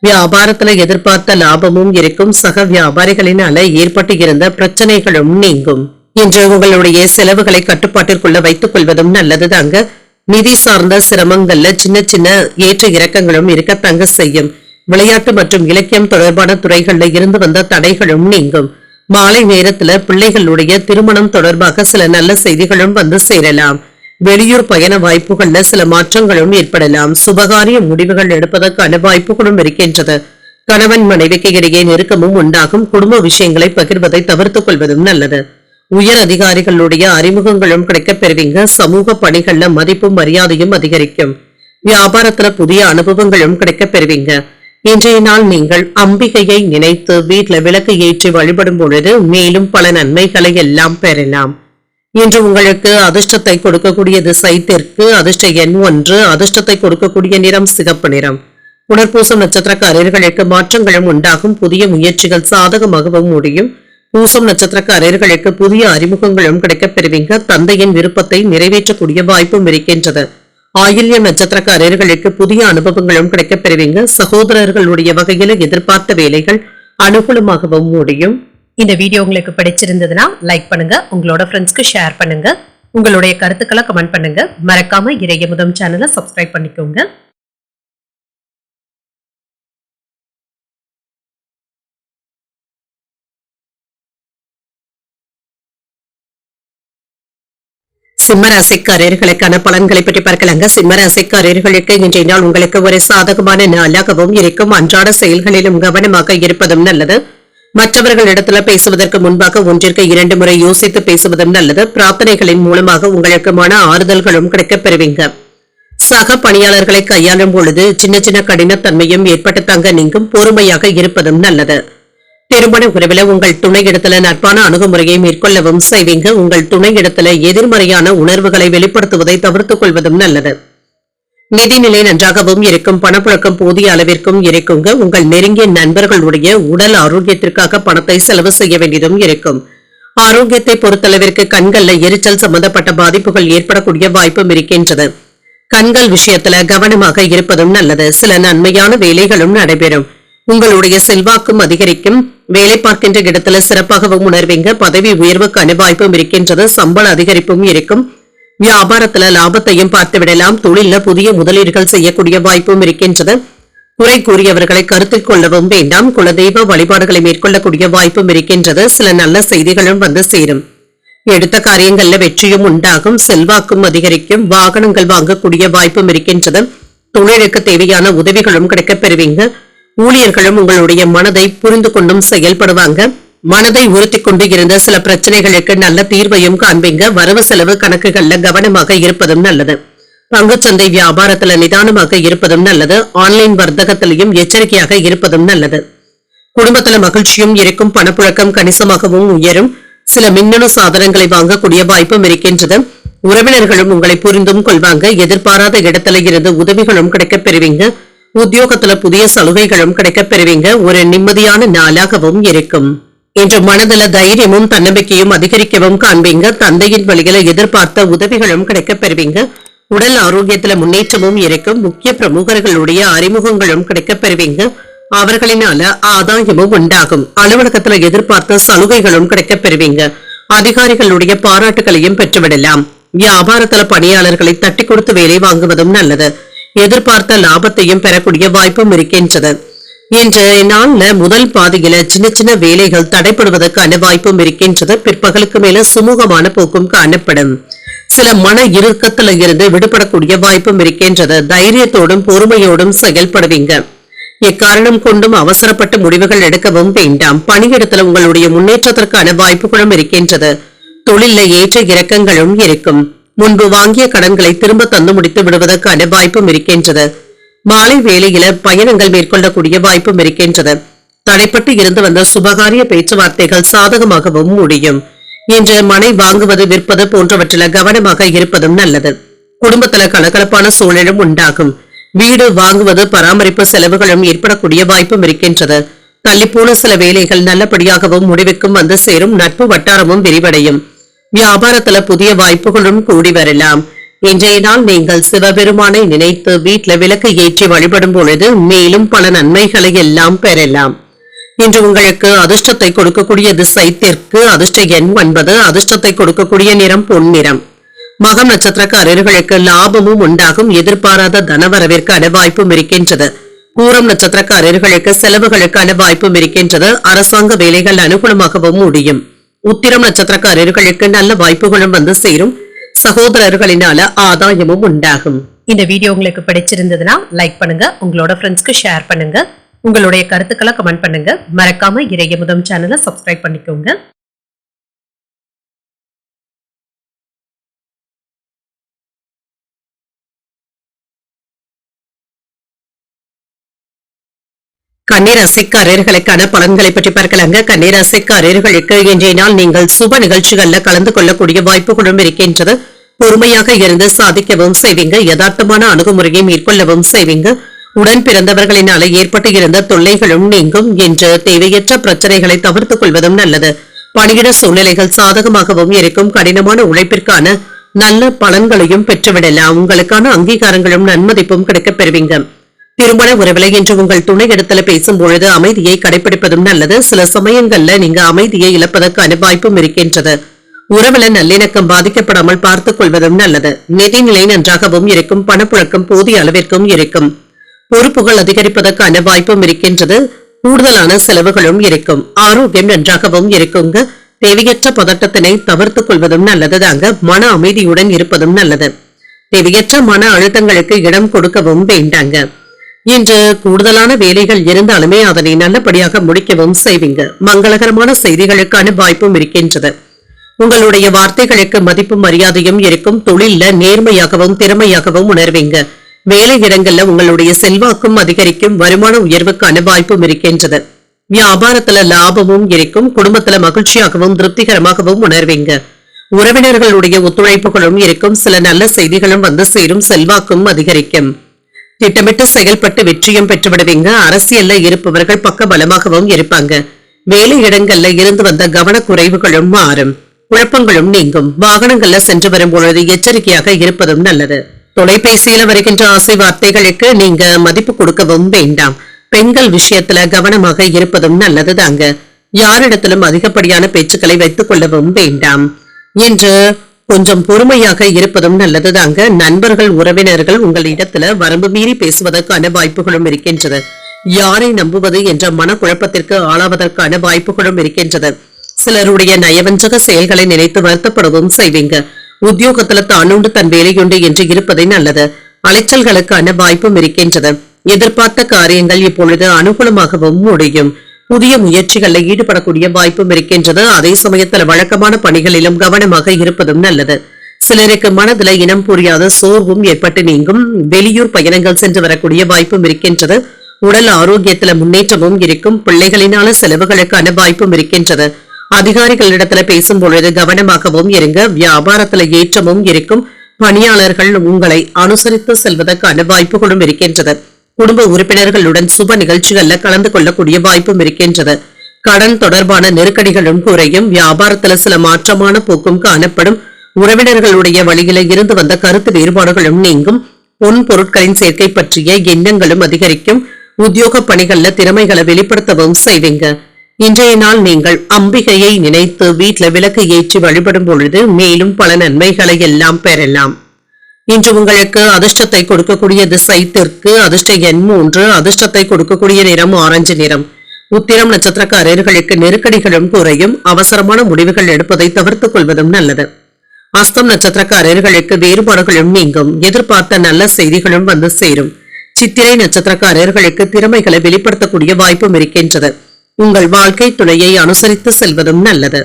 [SPEAKER 1] வியாபாரத்துல எதிர்பார்த்த லாபமும் இருக்கும். சக வியாபாரிகளினால ஏற்பட்டு இருந்த பிரச்சனைகளும் நீங்கும். இன்று உங்களுடைய செலவுகளை கட்டுப்பாட்டிற்குள்ள வைத்துக் கொள்வதும் நல்லதுதாங்க. நிதி சார்ந்த சிரமங்கள்ல சின்ன சின்ன ஏற்ற இறக்கங்களும் இருக்கத்தாங்க செய்யும். விளையாட்டு மற்றும் இலக்கியம் தொடர்பான துறைகள்ல இருந்து வந்த தடைகளும் நீங்கும். மாலை நேரத்துல பிள்ளைகளுடைய திருமணம் தொடர்பாக சில நல்ல செய்திகளும் வந்து சேரலாம். வெளியூர் பயண வாய்ப்புகள்ல சில மாற்றங்களும் ஏற்படலாம். சுபகாரிய முடிவுகள் எடுப்பதற்கான வாய்ப்புகளும் இருக்கின்றது. கணவன் மனைவிக்கு இடையே நெருக்கமும் உண்டாகும். குடும்ப விஷயங்களை பகிர்வதை தவிர்த்துக் கொள்வதும் நல்லது. உயர் அதிகாரிகளுடைய அறிமுகங்களும் கிடைக்கப் பெறுவீங்க. சமூக பணிகள்ல மதிப்பும் மரியாதையும் அதிகரிக்கும். வியாபாரத்துல புதிய அனுபவங்களும் கிடைக்கப் பெறுவீங்க. இன்றைய நாள் நீங்கள் அம்பிகையை நினைத்து வீட்டுல விளக்கு ஏற்றி வழிபடும் பொழுது மேலும் பல நன்மைகளை எல்லாம் பெறலாம். இன்று உங்களுக்கு அதிர்ஷ்டத்தை கொடுக்கக்கூடிய திசை தெற்கு. அதிர்ஷ்ட எண் 1. அதிர்ஷ்டத்தை கொடுக்கக்கூடிய நிறம் சிகப்பு நிறம். புனர்பூசம் நட்சத்திரக்காரர்களுக்கு மாற்றங்களும் உண்டாகும். புதிய முயற்சிகள் சாதகமாகவும் முடியும். பூசம் நட்சத்திரக்காரர்களுக்கு புதிய அறிமுகங்களும் கிடைக்கப் பெறுவீங்க. தந்தையின் விருப்பத்தை நிறைவேற்றக்கூடிய வாய்ப்பும் இருக்கின்றது. ஆயில்யம் நட்சத்திரக்காரர்களுக்கு புதிய அனுபவங்களும் கிடைக்கப் பெறுவீங்க. சகோதரர்களுடைய வகையில எதிர்பார்த்த வேலைகள் அனுகூலமாகவும் முடியும்.
[SPEAKER 2] இந்த வீடியோ உங்களுக்கு பிடிச்சிருந்ததுன்னா லைக் பண்ணுங்க. உங்களோட ஃப்ரெண்ட்ஸ்க்கு ஷேர் பண்ணுங்க. உங்களுடைய கருத்துக்களை கமெண்ட் பண்ணுங்க. மறக்காம இறையமுதம் சேனலை சப்ஸ்கிரைப் பண்ணிக்கோங்க.
[SPEAKER 1] சிம்மராசிக்காரர்களுக்கான பலன்களை பற்றி பார்க்கலாங்க. சிம்மராசிக்காரர்களுக்கு இன்றைய நாள் உங்களுக்கு ஒரு சாதகமான நாளாகவும் இருக்கும். அன்றாட செயல்களிலும் கவனமாக இருப்பதும் நல்லது. மற்றவர்களிடத்துல பேசுவதற்கு முன்பாக 1-2 முறை யோசித்து பேசுவதும் நல்லது. பிரார்த்தனைகளின் மூலமாக உங்களுக்கு மன ஆறுதல்களும் கிடைக்கப் பெறுவீங்க. சக பணியாளர்களை கையாளும் பொழுது சின்ன சின்ன கடினத்தன்மையும் ஏற்பட்டு தங்க நீங்கும். பொறுமையாக இருப்பதும் நல்லது. திருமண உறவில் உங்கள் துணை இடத்துல நட்பான அணுகுமுறையை மேற்கொள்ளவும் செய்வீங்க. உங்கள் துணை இடத்துல எதிர்மறையான உணர்வுகளை வெளிப்படுத்துவதை தவிர்த்துக் கொள்வதும் நல்லது. நிதிநிலை நன்றாகவும் இருக்கும். பணப்புழக்கம் போதிய அளவிற்கும் இருக்குங்க. உங்கள் நெருங்கிய நண்பர்களுடைய உடல் ஆரோக்கியத்திற்காக பணத்தை செலவு செய்ய வேண்டியதும் இருக்கும். ஆரோக்கியத்தை பொறுத்தளவிற்கு கண்கள்ல எரிச்சல் சம்பந்தப்பட்ட பாதிப்புகள் ஏற்படக்கூடிய வாய்ப்பும் இருக்கின்றது. கண்கள் விஷயத்துல கவனமாக இருப்பதும் நல்லது. சில நன்மையான வேலைகளும் நடைபெறும். உங்களுடைய செல்வாக்கும் அதிகரிக்கும். வேலை பார்க்கின்ற இடத்துல சிறப்பாகவும் உணர்வீங்க. பதவி உயர்வுக்கான வாய்ப்பும் இருக்கின்றது. சம்பள அதிகரிப்பும் இருக்கும். வியாபாரத்துல லாபத்தையும் பார்த்து விடலாம். தொழில புதிய முதலீடுகள் செய்யக்கூடிய வாய்ப்பும் இருக்கின்றது. குறை கூறியவர்களை கருத்தில் கொள்ளவும் வேண்டாம். குலதெய்வ வழிபாடுகளை மேற்கொள்ளக்கூடிய வாய்ப்பும் இருக்கின்றது. சில நல்ல செய்திகளும் வந்து சேரும். எடுத்த காரியங்கள்ல வெற்றியும் உண்டாகும். செல்வாக்கும் அதிகரிக்கும். வாகனங்கள் வாங்கக்கூடிய வாய்ப்பும் இருக்கின்றது. தொழிலுக்கு தேவையான உதவிகளும் கிடைக்கப் பெறுவீங்க. ஊழியர்களும் உங்களுடைய மனதை புரிந்து கொண்டும் செயல்படுவாங்க. மனதை உறுத்திக் கொண்டு இருந்த சில பிரச்சனைகளுக்கு நல்ல தீர்வையும் காண்பீங்க. வரவு செலவு கணக்குகள்ல கவனமாக இருப்பதும் நல்லது. பங்குச்சந்தை வியாபாரத்துல நிதானமாக இருப்பதும் நல்லது. ஆன்லைன் வர்த்தகத்திலையும் எச்சரிக்கையாக இருப்பதும் நல்லது. குடும்பத்துல மகிழ்ச்சியும் இருக்கும். பணப்புழக்கம் கணிசமாகவும் உயரும். சில மின்னணு சாதனங்களை வாங்கக்கூடிய வாய்ப்பும் இருக்கின்றது. உறவினர்களும் உங்களை புரிந்தும் கொள்வாங்க. எதிர்பாராத இடத்துல இருந்து உதவிகளும் கிடைக்கப் பெறுவீங்க. உத்தியோகத்துல புதிய சலுகைகளும் கிடைக்கப் பெறுவீங்க. ஒரு நிம்மதியான நாளாகவும் இருக்கும். இன்று மனதில தைரியமும் தன்னம்பிக்கையும் அதிகரிக்கவும் காண்பீங்க. தந்தையின் வழியில எதிர்பார்த்த உதவிகளும் கிடைக்கப் பெறுவீங்க. உடல் ஆரோக்கியத்துல முன்னேற்றமும் இருக்கும். முக்கிய பிரமுகர்களுடைய அறிமுகங்களும் கிடைக்கப் பெறுவீங்க. அவர்களினால ஆதாயமும் உண்டாகும். அலுவலகத்துல எதிர்பார்த்த சலுகைகளும் கிடைக்கப் பெறுவீங்க. அதிகாரிகளுடைய பாராட்டுகளையும் பெற்றுவிடலாம். வியாபாரத்துல பணியாளர்களை தட்டி கொடுத்து வேலை வாங்குவதும் நல்லது. எதிர்பார்த்த லாபத்தையும் பெறக்கூடிய வாய்ப்பும் இருக்கின்றது. இன்றைய நாள்ல முதல் பாதியில சின்ன சின்ன வேலைகள் தடைப்படுவதற்கான வாய்ப்பும் இருக்கின்றது. பிற்பகலுக்கு மேல சுமூகமான போக்கும் காணப்படும். சில மன இறுக்கத்துல இருந்து விடுபடக்கூடிய வாய்ப்பும் இருக்கின்றது. தைரியத்தோடும் பொறுமையோடும் செயல்படுவீங்க. எக்காரணம் கொண்டும் அவசரப்பட்டு முடிவுகள் எடுக்கவும் வேண்டாம். பணியிடத்துல உங்களுடைய முன்னேற்றத்திற்கான வாய்ப்புகளும் இருக்கின்றது. தொழில ஏற்ற இறக்கங்களும் இருக்கும். முன்பு வாங்கிய கடன்களை திரும்ப தந்து முடித்து விடுவதற்கான வாய்ப்பும் இருக்கின்றது. மாலை வேளையில பயணங்கள் மேற்கொள்ளக்கூடிய வாய்ப்பும் இருக்கின்றது. தடைப்பட்டு இருந்து வந்த சுபகாரிய பேச்சுவார்த்தைகள் சாதகமாகவும் முடியும். இன்று மனை வாங்குவது விற்பது போன்றவற்றில கவனமாக இருப்பதும் நல்லது. குடும்பத்துல கலகலப்பான சூழலும் உண்டாகும். வீடு வாங்குவது பராமரிப்பு செலவுகளும் ஏற்படக்கூடிய வாய்ப்பும் இருக்கின்றது. தள்ளிப்போன சில வேலைகள் நல்லபடியாகவும் முடிவுக்கும் வந்து சேரும். நட்பு வட்டாரமும் விரிவடையும். வியாபாரத்துல புதிய வாய்ப்புகளும் கூடி வரலாம். இன்றைய நாள் நீங்கள் சிவபெருமானை நினைத்து வீட்டுல விளக்கு ஏற்றி வழிபடும் பொழுது மேலும் பல நன்மைகளை எல்லாம் பெறலாம். இன்று உங்களுக்கு அதிர்ஷ்டத்தை கொடுக்கக்கூடிய திசை தெற்கு. அதிர்ஷ்ட எண் 9. அதிர்ஷ்டத்தை கொடுக்கக்கூடிய நிறம் பொன்னிறம். மகம் நட்சத்திரக்காரர்களுக்கு லாபமும் உண்டாகும். எதிர்பாராத தனவரவிற்கான வாய்ப்பும் இருக்கின்றது. பூரம் நட்சத்திரக்காரர்களுக்கு செலவுகளுக்கான வாய்ப்பும் இருக்கின்றது. அரசாங்க வேலைகள் அனுகூலமாகவும் முடியும். உத்திரம் நட்சத்திரக்காரர்களுக்கு நல்ல வாய்ப்புகளும் வந்து சேரும். சகோதரர்களினால ஆதாயமும் உண்டாகும்.
[SPEAKER 2] இந்த வீடியோ உங்களுக்கு பிடிச்சிருந்ததுன்னா லைக் பண்ணுங்க. உங்களோட ஃப்ரெண்ட்ஸ்க்கு ஷேர் பண்ணுங்க. உங்களுடைய கருத்துக்களை கமெண்ட் பண்ணுங்க. மறக்காம இறையமுதம் சேனலை சப்ஸ்கிரைப் பண்ணிக்கோங்க.
[SPEAKER 1] கன்னிராசிக்காரர்களுக்கான பலன்களை பற்றி பார்க்கலாங்க. கன்னிராசிக்காரர்களுக்கு இன்றைய நாள் நீங்கள் சுப நிகழ்ச்சிகள்ல கலந்து கொள்ளக்கூடிய வாய்ப்புகளும் இருக்கின்றது. பொறுமையாக இருந்து சாதிக்கவும் செய்வீங்க. யதார்த்தமான அணுகுமுறையை மேற்கொள்ளவும் செய்வீங்க. உடன் பிறந்தவர்களினால ஏற்பட்டு இருந்த தொல்லைகளும் நீங்கும். என்று தேவையற்ற பிரச்சனைகளை தவிர்த்துக் கொள்வதும் நல்லது. பணியிட சூழ்நிலைகள் சாதகமாகவும் இருக்கும். கடினமான உழைப்பிற்கான நல்ல பலன்களையும் பெற்றுவிடலாம். உங்களுக்கான அங்கீகாரங்களும் நன்மதிப்பும் கிடைக்கப் பெறுவீங்க. திருமண உறவில என்று உங்கள் துணை இடத்துல பேசும் பொழுது அமைதியை கடைபிடிப்பதும் நல்லது. சில சமயங்கள்ல நீங்க அமைதியை இழப்பதற்கான வாய்ப்பும் இருக்கின்றது. உறவுல நல்லிணக்கம் பாதிக்கப்படாமல் பார்த்துக் கொள்வதும் நல்லது. நிதிநிலை நன்றாகவும் இருக்கும். பணப்புழக்கம் போதிய அளவிற்கும் இருக்கும். பொறுப்புகள் அதிகரிப்பதற்கான வாய்ப்பும் இருக்கின்றது. கூடுதலான செலவுகளும் இருக்கும். ஆரோக்கியம் நன்றாகவும் இருக்குங்க. தேவையற்ற பதட்டத்தினை தவிர்த்துக் கொள்வதும் நல்லதுதாங்க. மன அமைதியுடன் இருப்பதும் நல்லது. தேவையற்ற மன அழுத்தங்களுக்கு இடம் கொடுக்கவும் வேண்டாங்க. இன்று கூடுதலான வேலைகள் இருந்தாலுமே அதனை நல்லபடியாக முடிக்கவும் செய்வீங்க. மங்களகரமான செய்திகளுக்கான வாய்ப்பும் இருக்கின்றது. உங்களுடைய வார்த்தைகளுக்கு மதிப்பும் மரியாதையும் இருக்கும். தொழில நேர்மையாகவும் திறமையாகவும் உணர்வீங்க. வேலை இடங்கள்ல உங்களுடைய செல்வாக்கும் அதிகரிக்கும். வருமான உயர்வுக்கான வாய்ப்பும் இருக்கின்றது. வியாபாரத்துல லாபமும் இருக்கும். குடும்பத்துல மகிழ்ச்சியாகவும் திருப்திகரமாகவும் உணர்வீங்க. உறவினர்களுடைய ஒத்துழைப்புகளும் இருக்கும். சில நல்ல செய்திகளும் வந்து சேரும். செல்வாக்கும் அதிகரிக்கும். திட்டமிட்டு செயல்பட்டு வெற்றியும் பெற்றுவிடுவீங்க. அரசியல்ல இருப்பவர்கள் பக்க பலமாகவும் இருப்பாங்க. வேலை இடங்கள்ல இருந்து வந்த கவனக்குறைவுகளும் மாறும். குழப்பங்களும் நீங்கும். வாகனங்கள்ல சென்று வரும் பொழுது எச்சரிக்கையாக இருப்பதும் நல்லது. தொலைபேசியில வருகின்ற ஆசை வார்த்தைகளுக்கு நீங்க மதிப்பு கொடுக்கவும் வேண்டாம். பெண்கள் விஷயத்துல கவனமாக இருப்பதும் நல்லதுதாங்க. யாரிடத்திலும் அதிகப்படியான பேச்சுக்களை வைத்துக் கொள்ளவும் வேண்டாம். என்று கொஞ்சம் பொறுமையாக இருப்பதும் நல்லதுதாங்க. நண்பர்கள் உறவினர்கள் உங்களிடத்துல வரம்பு மீறி பேசுவதற்கான வாய்ப்புகளும் இருக்கின்றது. யாரை நம்புவது என்ற மனக்குழப்பத்திற்கு ஆளாவதற்கான வாய்ப்புகளும் இருக்கின்றது. சிலருடைய நயவஞ்சக செயல்களை நினைத்து வருத்தப்படவும் செய்வீங்க. உத்தியோகத்துல தானுண்டு தன் வேலையுண்டு என்று இருப்பதை நல்லது. அலைச்சல்களுக்கான வாய்ப்பும் இருக்கின்றது. எதிர்பார்த்த காரியங்கள் இப்பொழுது அனுகூலமாகவும் முடியும். புதிய முயற்சிகளில் ஈடுபடக்கூடிய வாய்ப்பும் இருக்கின்றது. அதே சமயத்தில் வழக்கமான பணிகளிலும் கவனமாக இருப்பதும் நல்லது. சிலருக்கு மனதில் இனம் புரியாத சோர்வும் ஏற்பட்டு நீங்கும். வெளியூர் பயணங்கள் சென்று வரக்கூடிய வாய்ப்பும் இருக்கின்றது. உடல் ஆரோக்கியத்துல முன்னேற்றமும் இருக்கும். பிள்ளைகளினால செலவுகளுக்கான வாய்ப்பும் இருக்கின்றது. அதிகாரிகளிடத்துல பேசும் பொழுது கவனமாகவும் இருங்க. வியாபாரத்துல ஏற்றமும் இருக்கும். பணியாளர்கள் உங்களை அனுசரித்து செல்வதற்கான வாய்ப்புகளும் இருக்கின்றது. குடும்ப உறுப்பினர்களுடன் சுப நிகழ்ச்சிகள்ல கலந்து கொள்ளக்கூடிய வாய்ப்பும் இருக்கின்றது. கடன் தொடர்பான நெருக்கடிகளும் குறையும். வியாபாரத்துல சில மாற்றமான போக்கும் காணப்படும். உறவினர்களுடைய வழியில இருந்து வந்த கருத்து வேறுபாடுகளும் நீங்கும். பொன் பொருட்களின் சேர்க்கை பற்றிய எண்ணங்களும் அதிகரிக்கும். உத்தியோக பணிகள்ல திறமைகளை வெளிப்படுத்தவும் செய்வீங்க. இன்றைய நாள் நீங்கள் அம்பிகையை நினைத்து வீட்டுல விளக்கு ஏற்றி வழிபடும் பொழுது மேலும் பல நன்மைகளை எல்லாம் பெறலாம். இன்று உங்களுக்கு அதிர்ஷ்டத்தை கொடுக்கக்கூடிய திசை தெற்கு. அதிர்ஷ்ட எண் 3. அதிர்ஷ்டத்தை கொடுக்கக்கூடிய நிறம் ஆரஞ்சு நிறம். உத்திரம் நட்சத்திரக்காரர்களுக்கு நெருக்கடிகளும் குறையும். அவசரமான முடிவுகள் எடுப்பதை தவிர்த்துக் கொள்வதும் நல்லது. அஸ்தம் நட்சத்திரக்காரர்களுக்கு வேறுபாடுகளும் நீங்கும். எதிர்பார்த்த நல்ல செய்திகளும் வந்து சேரும். சித்திரை நட்சத்திரக்காரர்களுக்கு திறமைகளை வெளிப்படுத்தக்கூடிய வாய்ப்பும் இருக்கின்றது. உங்கள் வாழ்க்கை துணையை அனுசரித்து செல்வதும் நல்லது.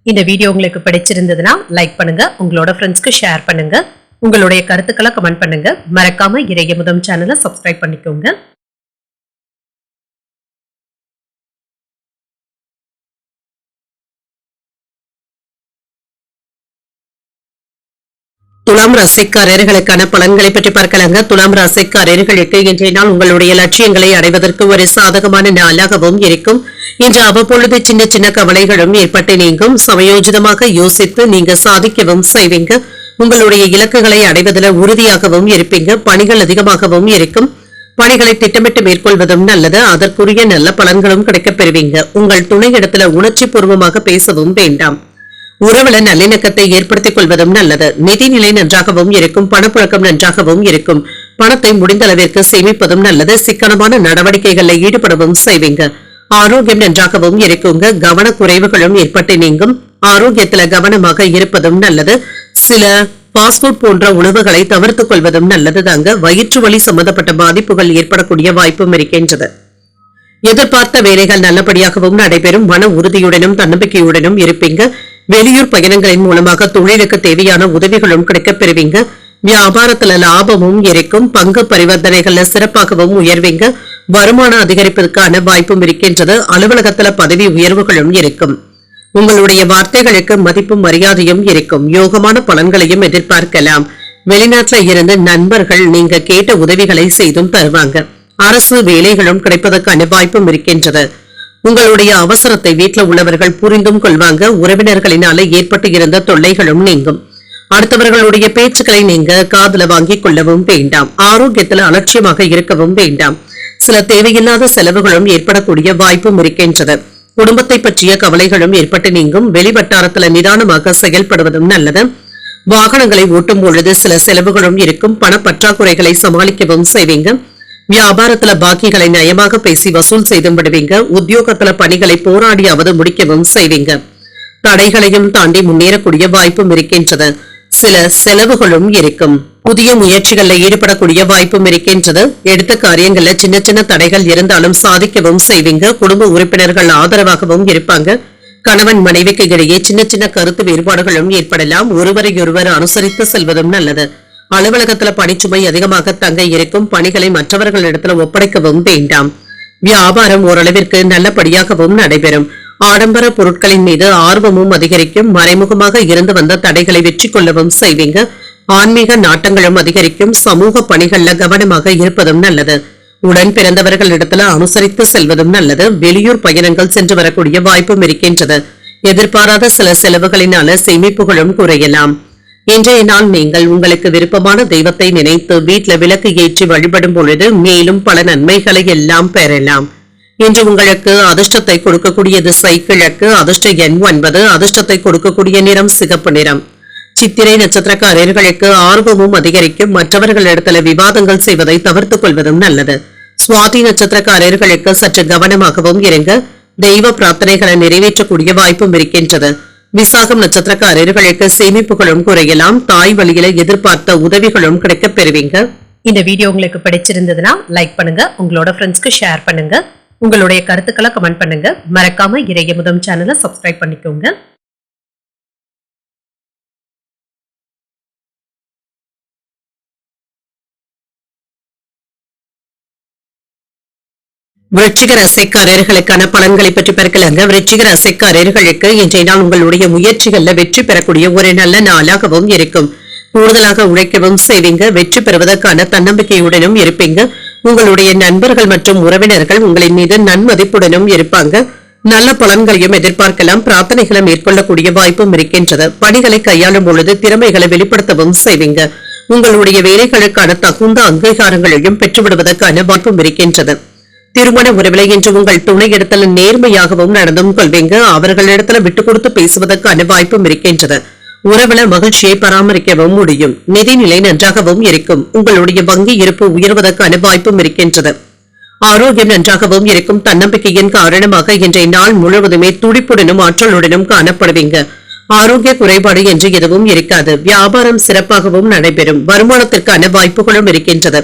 [SPEAKER 2] இந்த வீடியோ உங்களுக்கு பிடிச்சிருந்ததுன்னா லைக் பண்ணுங்க, உங்களோட ஃப்ரெண்ட்ஸ்க்கு ஷேர் பண்ணுங்க, உங்களுடைய கருத்துக்களை கமெண்ட் பண்ணுங்க. மறக்காம இறையமுதம் சேனலை சப்ஸ்கிரைப் பண்ணிக்கோங்க.
[SPEAKER 1] துலாம் ராசிக்காரர்களுக்கான பலன்களை பற்றி பார்க்கலாங்க. துலாம் ராசிக்காரர்களுக்கு இன்றைய நாள் உங்களுடைய லட்சியங்களை அடைவதற்கு ஒரு சாதகமான நாளாகவும் இருக்கும். இன்று அவ்வப்பொழுது சின்ன சின்ன கவலைகளும் ஏற்பட்டு நீங்கும். சமயோஜிதமாக யோசித்து நீங்க சாதிக்கவும் செய்வீங்க. உங்களுடைய இலக்குகளை அடைவதில் உறுதியாகவும் இருப்பீங்க. பணிகள் அதிகமாகவும் இருக்கும். பணிகளை திட்டமிட்டு மேற்கொள்வதும் நல்லது. அதற்குரிய நல்ல பலன்களும் கிடைக்கப் பெறுவீங்க. உங்கள் துணையிடத்துல உணர்ச்சி பூர்வமாக பேசவும் வேண்டாம். உறவுல நல்லிணக்கத்தை ஏற்படுத்திக் கொள்வதும் நல்லது. நிதிநிலை நன்றாகவும் இருக்கும். பணப்புழக்கம் நன்றாகவும் இருக்கும். பணத்தை முடிந்த அளவிற்கு சேமிப்பதும் நல்லது. சிக்கனமான நடவடிக்கைகளில் ஈடுபடவும் செய்வீங்க. ஆரோக்கியம் நன்றாகவும் இருக்குங்க. கவனக்குறைவுகளும் ஏற்பட்டு நீங்கும். ஆரோக்கியத்துல கவனமாக இருப்பதும் நல்லது. சில பாஸ்போர்ட் போன்ற உணவுகளை தவிர்த்துக் கொள்வதும் நல்லது தாங்க. வயிற்று வலி சம்பந்தப்பட்ட பாதிப்புகள் ஏற்படக்கூடிய வாய்ப்பும் இருக்கின்றது. எதிர்பார்த்த வேலைகள் நல்லபடியாகவும் நடைபெறும். மன உறுதியுடனும் தன்னம்பிக்கையுடனும் இருப்பீங்க. வெளியூர் பயணங்களின் மூலமாக தொழிலுக்கு தேவையான உதவிகளும் கிடைக்கப் பெறுவீங்க. வியாபாரத்துல லாபமும் இருக்கும். பங்கு பரிவர்த்தனைகள்ல சிறப்பாகவும் உயர்வீங்க. வருமான அதிகரிப்பதற்கான வாய்ப்பும் இருக்கின்றது. அலுவலகத்துல பதவி உயர்வுகளும் இருக்கும். உங்களுடைய வார்த்தைகளுக்கு மதிப்பும் மரியாதையும் இருக்கும். யோகமான பலன்களையும் எதிர்பார்க்கலாம். வெளிநாட்டுல இருந்து நண்பர்கள் நீங்க கேட்ட உதவிகளை செய்தும் தருவாங்க. அரசு வேலைகளும் கிடைப்பதற்கான வாய்ப்பும் இருக்கின்றது. உங்களுடைய அவசரத்தை வீட்டில் உள்ளவர்கள் புரிந்தும் கொள்வாங்க. உறவினர்களினால ஏற்பட்டு இருந்த தொல்லைகளும் நீங்கும். அடுத்தவர்களுடைய பேச்சுக்களை நீங்க காதுல வாங்கிக் கொள்ளவும் வேண்டாம். ஆரோக்கியத்தில் அலட்சியமாக இருக்கவும் வேண்டாம். சில தேவையில்லாத செலவுகளும் ஏற்படக்கூடிய வாய்ப்பும் இருக்கின்றது. குடும்பத்தை பற்றிய கவலைகளும் ஏற்பட்டு நீங்கும். வெளிவட்டாரத்துல நிதானமாக செயல்படுவதும் நல்லது. வாகனங்களை ஓட்டும் பொழுது சில செலவுகளும் இருக்கும். பணப்பற்றாக்குறைகளை சமாளிக்கவும் செய்வீங்க. வியாபாரத்துல பாக்கிகளை நயமாக பேசி வசூல் செய்தும் விடுவீங்க. உத்தியோகத்துல பணிகளை போராடியாவது முடிக்கவும் செய்வீங்க. தடைகளையும் தாண்டி முன்னேறக்கூடிய வாய்ப்பும் இருக்கின்றது. சில செலவுகளும் இருக்கும். புதிய முயற்சிகளில் ஈடுபடக்கூடிய வாய்ப்பும் இருக்கின்றது. எடுத்த காரியங்கள்ல சின்ன சின்ன தடைகள் இருந்தாலும் சாதிக்கவும் செய்வீங்க. குடும்ப உறுப்பினர்கள் ஆதரவாகவும் இருப்பாங்க. கணவன் மனைவிக்கு இடையே சின்ன சின்ன கருத்து வேறுபாடுகளும் ஏற்படலாம். ஒருவரையொருவர் அனுசரித்து செல்வதும் நல்லது. அலுவலகத்துல பணிச்சுமை அதிகமாக தங்க இருக்கும். பணிகளை மற்றவர்களிடத்துல ஒப்படைக்கவும் வேண்டாம். வியாபாரம் ஓரளவிற்கு நல்லபடியாகவும் நடைபெறும். ஆடம்பர பொருட்களின் மீது ஆர்வமும் அதிகரிக்கும். மறைமுகமாக இருந்து வந்த தடைகளை வெற்றி கொள்ளவும் செய்வீங்க. ஆன்மீக நாட்டங்களும் அதிகரிக்கும். சமூக பணிகள்ல கவனமாக இருப்பதும் நல்லது. உடன் பிறந்தவர்களிடத்துல அனுசரித்து செல்வதும் நல்லது. வெளியூர் பயணங்கள் சென்று வரக்கூடிய வாய்ப்பும் இருக்கின்றது. எதிர்பாராத சில செலவுகளினால சேமிப்புகளும் குறையலாம். இன்றைய நாள் நீங்கள் உங்களுக்கு விருப்பமான தெய்வத்தை நினைத்து வீட்டில் விளக்கு ஏற்றி வழிபடும் பொழுது மேலும் பல நன்மைகளை எல்லாம் பெறலாம். இன்று உங்களுக்கு அதிர்ஷ்டத்தை கொடுக்கக்கூடிய திசை கிழக்கு. அதிர்ஷ்ட எண் 9. அதிர்ஷ்டத்தை கொடுக்கக்கூடிய நிறம் சிகப்பு நிறம். சித்திரை நட்சத்திரக்காரர்களுக்கு ஆர்வமும் அதிகரிக்கும். மற்றவர்களிடத்துல விவாதங்கள் செய்வதை தவிர்த்துக் கொள்வதும் நல்லது. சுவாதி நட்சத்திரக்காரர்களுக்கு சற்று கவனமாகவும் இருங்க. தெய்வ பிரார்த்தனைகளை நிறைவேற்றக்கூடிய வாய்ப்பும் இருக்கின்றது. விசாகம் நட்சத்திரக்காரர்களுக்கு சேமிப்புகளும் குறையலாம். தாய் வழியில எதிர்பார்த்த உதவிகளும் கிடைக்கப் பெறுவீங்க.
[SPEAKER 2] இந்த வீடியோ உங்களுக்கு பிடிச்சிருந்ததுன்னா லைக் பண்ணுங்க, உங்களோட ஃப்ரெண்ட்ஸ்க்கு ஷேர் பண்ணுங்க. உங்களுடைய கருத்துக்களை கமெண்ட் பண்ணுங்க. மறக்காம இறையமுதம் சேனலை சப்ஸ்கிரைப் பண்ணிக்கோங்க.
[SPEAKER 1] விருச்சிக ராசிக்காரர்களுக்கான பலன்களை பற்றி பார்க்கலாங்க. விருச்சிக ராசிக்காரர்களுக்கு இன்றைய நாள் உங்களுடைய முயற்சிகள்ல வெற்றி பெறக்கூடிய ஒரு நல்ல நாளாகவும் இருக்கும். கூடுதலாக உழைக்கவும் செய்வீங்க. வெற்றி பெறுவதற்கான தன்னம்பிக்கையுடனும் இருப்பீங்க. உங்களுடைய நண்பர்கள் மற்றும் உறவினர்கள் உங்களின் மீது நன்மதிப்புடனும் இருப்பாங்க. நல்ல பலன்களையும் எதிர்பார்க்கலாம். பிரார்த்தனைகளை மேற்கொள்ளக்கூடிய வாய்ப்பும் இருக்கின்றது. பணிகளை கையாளும் பொழுது திறமைகளை வெளிப்படுத்தவும் செய்வீங்க. உங்களுடைய வேலைகளுக்கான தகுந்த அங்கீகாரங்களையும் பெற்றுவிடுவதற்கான வாய்ப்பும் இருக்கின்றது. திருமண உறவிலை என்று உங்கள் துணையிடத்தில் நேர்மையாகவும் நடந்தும் கொள்வீங்க. அவர்களிடத்துல விட்டு கொடுத்து பேசுவதற்கான வாய்ப்பும் இருக்கின்றது. உறவுல மகிழ்ச்சியை பராமரிக்கவும் முடியும். நிதிநிலை நன்றாகவும் இருக்கும். உங்களுடைய வங்கி இருப்பு உயர்வதற்கான வாய்ப்பும் இருக்கின்றது. ஆரோக்கியம் நன்றாகவும் இருக்கும். தன்னம்பிக்கையின் காரணமாக இன்றைய நாள் முழுவதுமே துடிப்புடனும் ஆற்றலுடனும் காணப்படுவீங்க. ஆரோக்கிய குறைபாடு என்று எதுவும் இருக்காது. வியாபாரம் சிறப்பாகவும் நடைபெறும். வருமானத்திற்கான வாய்ப்புகளும் இருக்கின்றது.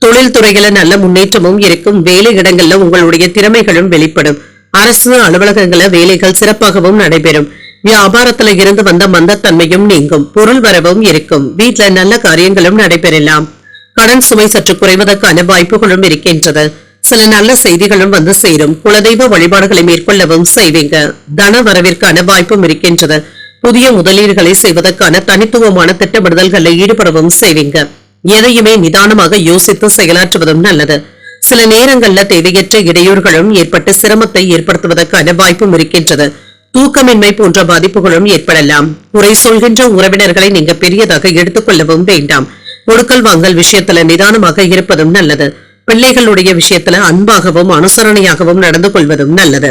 [SPEAKER 1] தொழில் துறையில நல்ல முன்னேற்றமும் இருக்கும். வேலை இடங்கள்ல உங்களுடைய திறமைகளும் வெளிப்படும். அரசு அலுவலகங்கள வேலைகள் சிறப்பாகவும் நடைபெறும். வியாபாரத்துல இருந்து வந்த மந்தத்தன்மையும் நீங்கும். பொருள் வரவும் இருக்கும். வீட்டுல நல்ல காரியங்களும் நடைபெறலாம். கடன் சுமை சற்று குறைவதற்கான வாய்ப்புகளும் இருக்கின்றது. சில நல்ல செய்திகளும் வந்து சேரும். குலதெய்வ வழிபாடுகளை மேற்கொள்ளவும் செய்வீங்க. தன வரவிற்கான வாய்ப்பும் இருக்கின்றது. புதிய முதலீடுகளை செய்வதற்கான தனித்துவமான திட்டமிடுதல்களில் ஈடுபடவும் செய்வீங்க. எதையுமே நிதானமாக யோசித்து செயலாற்றுவதும் நல்லது. சில நேரங்கள்ல தேவையற்ற இடையூறுகளும் ஏற்பட்டு சிரமத்தை ஏற்படுத்துவதற்கான வாய்ப்பும் இருக்கின்றது. தூக்கமின்மை போன்ற பாதிப்புகளும் ஏற்படலாம். குறை சொல்கின்ற உறவினர்களை நீங்க பெரியதாக எடுத்துக்கொள்ளவும் வேண்டாம். கொடுக்கல் வாங்கல் விஷயத்துல நிதானமாக இருப்பதும் நல்லது. பிள்ளைகளுடைய விஷயத்துல அன்பாகவும் அனுசரணையாகவும் நடந்து கொள்வதும் நல்லது.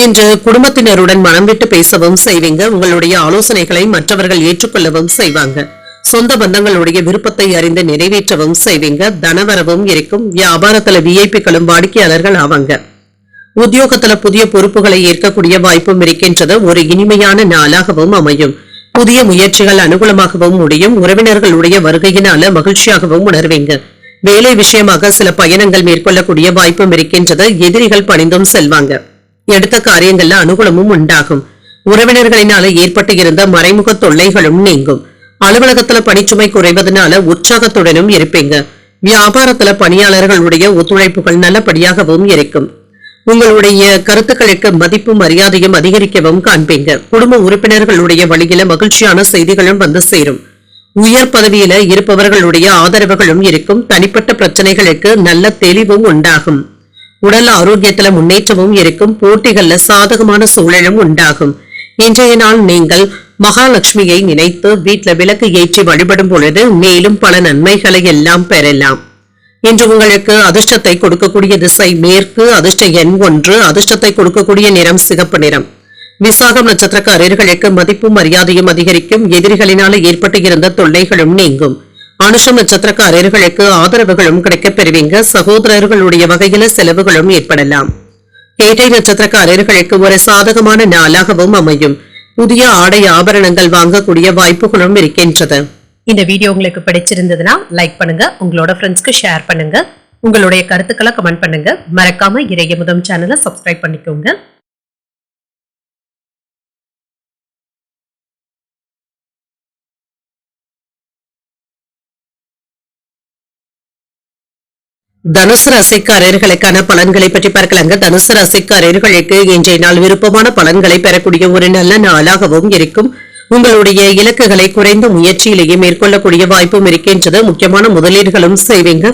[SPEAKER 1] இன்று குடும்பத்தினருடன் மனம் விட்டு பேசவும் செய்வீங்க. உங்களுடைய ஆலோசனைகளை மற்றவர்கள் ஏற்றுக்கொள்ளவும் செய்வாங்க. சொந்த பந்தங்களுடைய விருப்பத்தை அறிந்து நிறைவேற்றவும் செய்வீங்க. தனவரவும் இருக்கும். வியாபாரத்துல விஐபிக்களும் வாடிக்கையாளர்கள் ஆவாங்க. உத்தியோகத்துல புதிய பொறுப்புகளை ஏற்கக்கூடிய வாய்ப்பும் இருக்கின்றது. ஒரு இனிமையான நாளாகவும் அமையும். புதிய முயற்சிகள் அனுகூலமாகவும் முடியும். உறவினர்களுடைய வருகையினால மகிழ்ச்சியாகவும் உணர்வீங்க. வேலை விஷயமாக சில பயணங்கள் மேற்கொள்ளக்கூடிய வாய்ப்பும் இருக்கின்றது. எதிரிகள் பணிந்தும் செல்வாங்க. எடுத்த காரியங்கள்ல அனுகூலமும் உண்டாகும். உறவினர்களினால ஏற்பட்டு இருந்த மறைமுக தொல்லைகளும் நீங்கும். அலுவலகத்துல பணிச்சுமை குறைவதனால உற்சாகத்துடனும் இருப்பீங்க. வியாபாரத்துல பணியாளர்களுடைய ஒத்துழைப்புகள் நல்லபடியாகவும் இருக்கும். உங்களுடைய கருத்துக்களுக்கு மதிப்பும் மரியாதையும் அதிகரிக்கவும் காண்பீங்க. குடும்ப உறுப்பினர்களுடைய வழியில மகிழ்ச்சியான செய்திகளும் வந்து சேரும். உயர் பதவியில இருப்பவர்களுடைய ஆதரவுகளும் இருக்கும். தனிப்பட்ட பிரச்சனைகளுக்கு நல்ல தெளிவும் உண்டாகும். உடல் ஆரோக்கியத்துல முன்னேற்றமும் இருக்கும். போட்டிகள்ல சாதகமான சூழலும் உண்டாகும். இன்றைய நாள் நீங்கள் மகாலட்சுமியை நினைத்து வீட்டுல விளக்கு ஏற்றி வழிபடும் பொழுது மேலும் பல நன்மைகளை எல்லாம் பெறலாம். இன்று உங்களுக்கு அதிர்ஷ்டத்தை கொடுக்கக்கூடிய திசை மேற்கு. அதிர்ஷ்ட எண் 1. அதிர்ஷ்டத்தை கொடுக்கக்கூடிய நிறம் சிகப்பு நிறம். விசாகம் நட்சத்திரக்காரர்களுக்கு மதிப்பும் மரியாதையும் அதிகரிக்கும். எதிரிகளினால ஏற்பட்டு இருந்த தொல்லைகளும் நீங்கும். அனுஷம் நட்சத்திரக்காரர்களுக்கு ஆதரவுகளும் கிடைக்கப் பெறுவீங்க. சகோதரர்களுடைய வகையில செலவுகளும் ஏற்படலாம். கேட்டை நட்சத்திரக்காரர்களுக்கு ஒரு சாதகமான நாளாகவும் அமையும். புதிய ஆடை ஆபரணங்கள் வாங்கக்கூடிய வாய்ப்புகளும் இருக்கின்றது.
[SPEAKER 2] இந்த வீடியோ உங்களுக்கு பிடிச்சிருந்ததுன்னா லைக் பண்ணுங்க. உங்களோட ஃப்ரெண்ட்ஸ்க்கு ஷேர் பண்ணுங்க. உங்களுடைய கருத்துக்களை கமெண்ட் பண்ணுங்க. மறக்காம இறையமுதம் சேனலை சப்ஸ்கிரைப் பண்ணிக்கோங்க.
[SPEAKER 1] தனுசு ராசிக்காரர்களுக்கான பலன்களை பற்றி பார்க்கலாங்க. தனுசு ராசிக்காரர்களுக்கு இன்றைய நாள் விருப்பமான பலன்களை பெறக்கூடிய ஒரு நல்ல நாளாகவும் இருக்கும். உங்களுடைய இலக்குகளை குறைந்த முயற்சியிலேயே மேற்கொள்ளக்கூடிய வாய்ப்பும் இருக்கின்றது. முக்கியமான முதலீடுகளும் செய்வீங்க.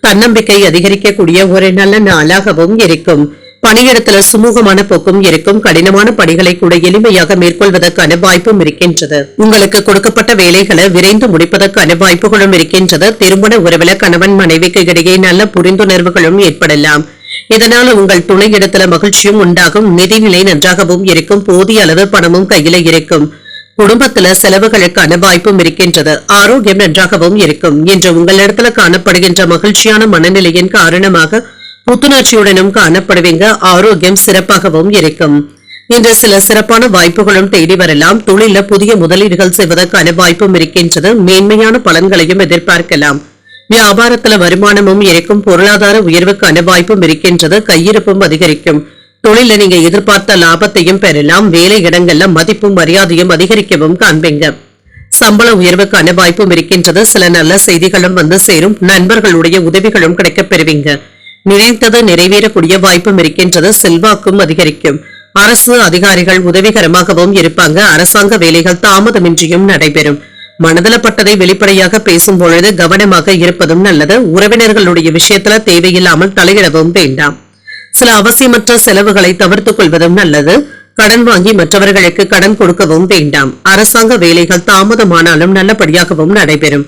[SPEAKER 1] தன்னம்பிக்கை அதிகரிக்கக்கூடிய ஒரு நல்ல நாளாகவும் இருக்கும். பணியிடத்துல சுமூகமான போக்கும் இருக்கும். கடினமான பணிகளை கூட எளிமையாக மேற்கொள்வதற்கான வாய்ப்பும் இருக்கின்றது. உங்களுக்கு கொடுக்கப்பட்ட வேலைகளை விரைந்து முடிப்பதற்கான வாய்ப்புகளும் இருக்கின்றது. திருமண உறவுல கணவன் மனைவிக்கு இடையே நல்ல புரிந்துணர்வுகளும் ஏற்படலாம். இதனால உங்கள் துணையிடத்துல மகிழ்ச்சியும் உண்டாகும். நிதிநிலை நன்றாகவும் இருக்கும். போதிய அளவு பணமும் கையில இருக்கும். குடும்பத்துல செலவுகளுக்கான வாய்ப்பும் இருக்கின்றது. ஆரோக்கியம் நன்றாகவும் இருக்கும். இன்று உங்களிடத்துல காணப்படுகின்ற மகிழ்ச்சியான மனநிலையின் காரணமாக புத்துணர்ச்சியுடனும் காணப்படுவீங்க. ஆரோக்கியம் சிறப்பாகவும் இருக்கும். இன்று சில சிறப்பான வாய்ப்புகளும் தேடி வரலாம். தொழில புதிய முதலீடுகள் செய்வதற்கான வாய்ப்பும் இருக்கின்றது. மேன்மையான பலன்களையும் எதிர்பார்க்கலாம். வியாபாரத்துல வருமானமும் இருக்கும், பொருளாதார உயர்வுக்கான வாய்ப்பும் இருக்கின்றது, கையிருப்பும் அதிகரிக்கும். தொழில நீங்க எதிர்பார்த்த லாபத்தையும் பெறலாம். வேலை இடங்கள்ல மதிப்பும் மரியாதையும் அதிகரிக்கவும் காண்பீங்க. சம்பள உயர்வுக்கான வாய்ப்பும் இருக்கின்றது. சில நல்ல செய்திகளும் வந்து சேரும். நண்பர்களுடைய உதவிகளும் கிடைக்கப் பெறுவீங்க. நினைத்தது நிறைவேறக்கூடிய வாய்ப்பும் இருக்கின்றது. செல்வாக்கும் அதிகரிக்கும். அரசு அதிகாரிகள் உதவிகரமாகவும் இருப்பாங்க. அரசாங்க வேலைகள் தாமதமின்றியும் நடைபெறும். மனதிலப்பட்டதை வெளிப்படையாக பேசும் பொழுது கவனமாக இருப்பதும் நல்லது. உறவினர்களுடைய விஷயத்துல தேவையில்லாமல் தலையிடவும் வேண்டாம். சில அவசியமற்ற செலவுகளை தவிர்த்துக் கொள்வதும் நல்லது. கடன் வாங்கி மற்றவர்களுக்கு கடன் கொடுக்கவும் வேண்டாம். அரசாங்க வேலைகள் தாமதமானாலும் நல்லபடியாகவும் நடைபெறும்.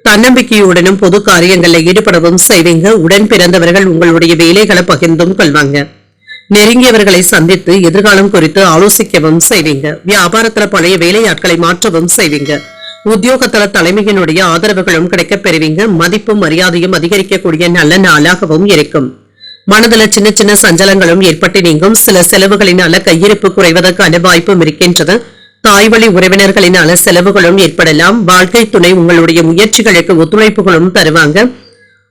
[SPEAKER 1] தன்னம்பிக்கையுடனும் பொது காரியங்களில் ஈடுபடவும் செய்வீங்க. உடன் பிறந்தவர்கள் உங்களுடைய வேலைகளை பகிர்ந்தும் கொள்வாங்க. நெருங்கியவர்களை சந்தித்து எதிர்காலம் குறித்து ஆலோசிக்கவும் செய்வீங்க. வியாபாரத்துல பழைய வேலையாட்களை மாற்றவும் செய்வீங்க. உத்தியோகத்துல தலைமையினுடைய ஆதரவுகளும் கிடைக்கப் பெறுவீங்க. மதிப்பும் மரியாதையும் அதிகரிக்கக்கூடிய நல்ல நாளாகவும் இருக்கும். மனதுல சின்ன சின்ன சஞ்சலங்களும் ஏற்பட்டு நீங்கும். சில செலவுகளினால கையிருப்பு குறைவதற்கான வாய்ப்பும் இருக்கின்றது. தாய்வழி உறவினர்களினால செலவுகளும் ஏற்படலாம். வாழ்க்கை துணை உங்களுடைய முயற்சிகளுக்கு ஒத்துழைப்புகளும் தருவாங்க.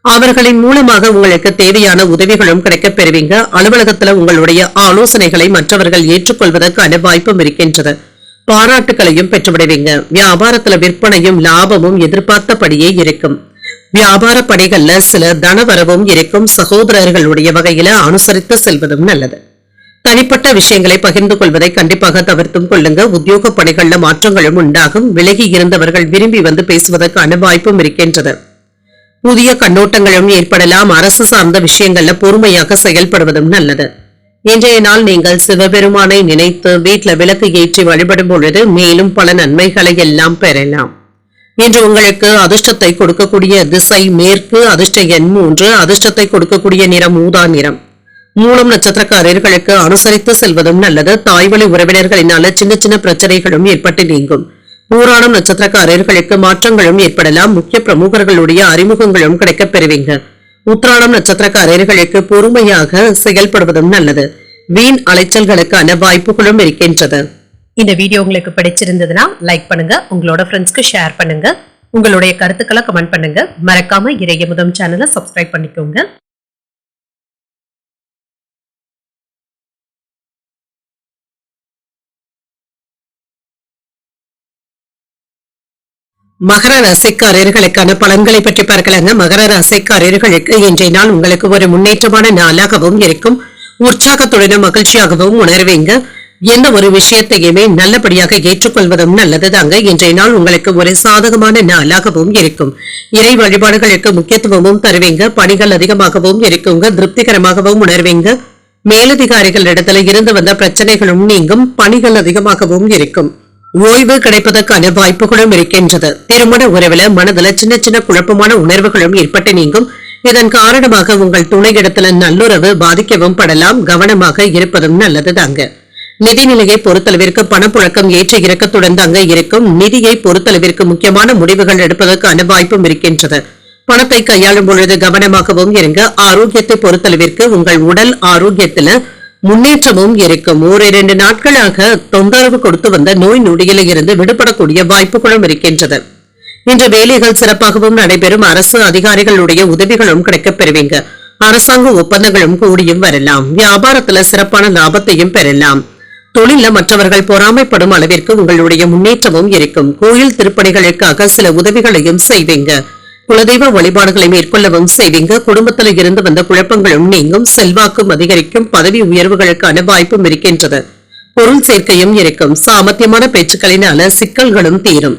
[SPEAKER 1] அவர்களின் மூலமாக உங்களுக்கு தேவையான உதவிகளும் கிடைக்கப் பெறுவீங்க. அலுவலகத்துல உங்களுடைய ஆலோசனைகளை மற்றவர்கள் ஏற்றுக்கொள்வதற்கான வாய்ப்பும் இருக்கின்றது. பாராட்டுகளையும் பெற்றுவிடுவீங்க. வியாபாரத்துல விற்பனையும் லாபமும் எதிர்பார்த்தபடியே இருக்கும். வியாபார பணிகள்ல சில தனவரவும் இருக்கும். சகோதரர்களுடைய வகையில அனுசரித்து செல்வதும் நல்லது. தனிப்பட்ட விஷயங்களை பகிர்ந்து கொள்வதை கண்டிப்பாக தவிர்த்தும் கொள்ளுங்க. உத்தியோக பணிகள்ல மாற்றங்களும் உண்டாகும். விலகி இருந்தவர்கள் விரும்பி வந்து பேசுவதற்கான வாய்ப்பும் இருக்கின்றது. புதிய கண்ணோட்டங்களும் ஏற்படலாம். அரசு சார்ந்த விஷயங்கள்ல பொறுமையாக செயல்படுவதும் நல்லது. இன்றைய நாள் நீங்கள் சிவபெருமானை நினைத்து வீட்டுல விளக்கு ஏற்றி வழிபடும் பொழுது மேலும் பல நன்மைகளை எல்லாம் பெறலாம். இன்று உங்களுக்கு அதிர்ஷ்டத்தை கொடுக்கக்கூடிய திசை மேற்கு. அதிர்ஷ்ட எண் 3. அதிர்ஷ்டத்தை கொடுக்கக்கூடிய நிறம் ஊதா நிறம். மூலம் நட்சத்திரக்காரர்களுக்கு அனுசரித்து செல்வதும் நல்லது. தாய்வழி உறவினர்களினால சின்ன சின்ன பிரச்சனைகளும் ஏற்பட்டு நீங்கும். பூராடம் நட்சத்திரக்காரர்களுக்கு மாற்றங்களும் ஏற்படலாம். முக்கிய பிரமுகர்களுடைய அறிமுகங்களும் கிடைக்கப் பெறுவீங்க. உத்திராடம் நட்சத்திரக்காரர்களுக்கு பொறுமையாக செயல்படுவதும் நல்லது. வீண் அலைச்சல்களுக்கான வாய்ப்புகளும் இருக்கின்றது.
[SPEAKER 2] இந்த வீடியோ உங்களுக்கு பிடிச்சிருந்ததுன்னா லைக் பண்ணுங்க, உங்களோட ஃப்ரெண்ட்ஸ்க்கு ஷேர் பண்ணுங்க, உங்களுடைய கருத்துக்களை கமெண்ட் பண்ணுங்க. மறக்காம இறையமுதம் சேனலை சப்ஸ்கிரைப் பண்ணிக்கோங்க.
[SPEAKER 1] மகர ராசிக்காரர்களுக்கான பலன்களை பற்றி பார்க்கலாங்க. மகர ராசிக்காரர்களுக்கு இன்றைய நாள் உங்களுக்கு ஒரு முன்னேற்றமான நாளாகவும் இருக்கும். உற்சாகத்துடனும் மகிழ்ச்சியாகவும் உணர்வீங்க. எந்த ஒரு விஷயத்தையுமே நல்லபடியாக ஏற்றுக்கொள்வதும் நல்லதுதாங்க. இன்றைய நாள் உங்களுக்கு ஒரு சாதகமான நாளாகவும் இருக்கும். இறை வழிபாடுகளுக்கு முக்கியத்துவமும் தருவீங்க. பணிகள் அதிகமாகவும் இருக்குங்க. திருப்திகரமாகவும் உணர்வீங்க. மேலதிகாரிகள் இடத்துல இருந்து வந்த பிரச்சனைகளும் நீங்கும். பணிகள் அதிகமாகவும் இருக்கும். ஓய்வு கிடைப்பதற்கான வாய்ப்புகளும் இருக்கின்றது. திருமண உறவுல மனதுல சின்ன சின்ன குழப்பமான உணர்வுகளும் ஏற்பட்டு நீங்கும். இதன் காரணமாக உங்கள் துணையிடத்துல நல்லுறவு பாதிக்கவும் படலாம். கவனமாக இருப்பதும் நல்லதுதாங்க. நிதிநிலையை பொறுத்தளவிற்கு பணப்புழக்கம் ஏற்ற இறக்கத்துடன் தாங்க இருக்கும். நிதியை பொறுத்தளவிற்கு முக்கியமான முடிவுகள் எடுப்பதற்கான வாய்ப்பும் இருக்கின்றது. பணத்தை கையாளும் பொழுது கவனமாகவும் இருங்க. ஆரோக்கியத்தை பொறுத்தளவிற்கு உங்கள் உடல் ஆரோக்கியத்துல முன்னேற்றமும் இருக்கும். 1-2 நாட்களாக தொந்தரவு கொடுத்து வந்த நோய் நொடியில இருந்து விடுபடக்கூடிய வாய்ப்புகளும் இருக்கின்றது. இன்று வேலைகள் சிறப்பாகவும் நடைபெறும். அரசு அதிகாரிகளுடைய உதவிகளும் கிடைக்கப் பெறுவீங்க. அரசாங்க ஒப்பந்தங்களும் கூடியும் வரலாம். வியாபாரத்துல சிறப்பான லாபத்தையும் பெறலாம். தொழில மற்றவர்கள் பொறாமைப்படும் அளவிற்கு உங்களுடைய முன்னேற்றமும் இருக்கும். கோயில் திருப்பணிகளுக்காக சில உதவிகளையும் செய்வீங்க. குலதெய்வ வழிபாடுகளை மேற்கொள்ளவும் செய்வீங்க. குடும்பத்தில் இருந்து வந்த குழப்பங்களும் நீங்கும். செல்வாக்கும் அதிகரிக்கும். பதவி உயர்வுகளுக்கான வாய்ப்பும் இருக்கின்றது. பொருள் சேர்க்கையும் இருக்கும். சாமர்த்தியமான பேச்சுக்களினால சிக்கல்களும் தீரும்.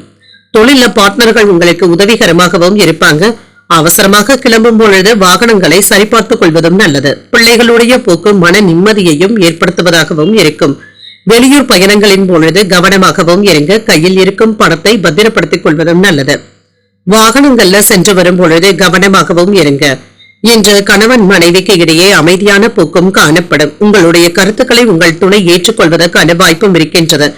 [SPEAKER 1] தொழில பார்ட்னர்கள் உங்களுக்கு உதவிகரமாகவும் இருப்பாங்க. அவசரமாக கிளம்பும் பொழுது வாகனங்களை சரிபார்த்துக் கொள்வதும் நல்லது. பிள்ளைகளுடைய போக்கு மன நிம்மதியையும் ஏற்படுத்துவதாகவும் இருக்கும். வெளியூர் பயணங்களின் பொழுது கவனமாகவும் இருங்க. கையில் இருக்கும் பணத்தை பத்திரப்படுத்திக் கொள்வதும் நல்லது. வாகனங்கள்ல சென்று வரும் பொழுது கவனமாகவும் இருங்க. இன்று கணவன் மனைவிக்கு இடையே அமைதியான போக்கும் காணப்படும். உங்களுடைய கருத்துக்களை உங்கள் துணை ஏற்றுக்கொள்வதற்கான வாய்ப்பும் இருக்கின்றது.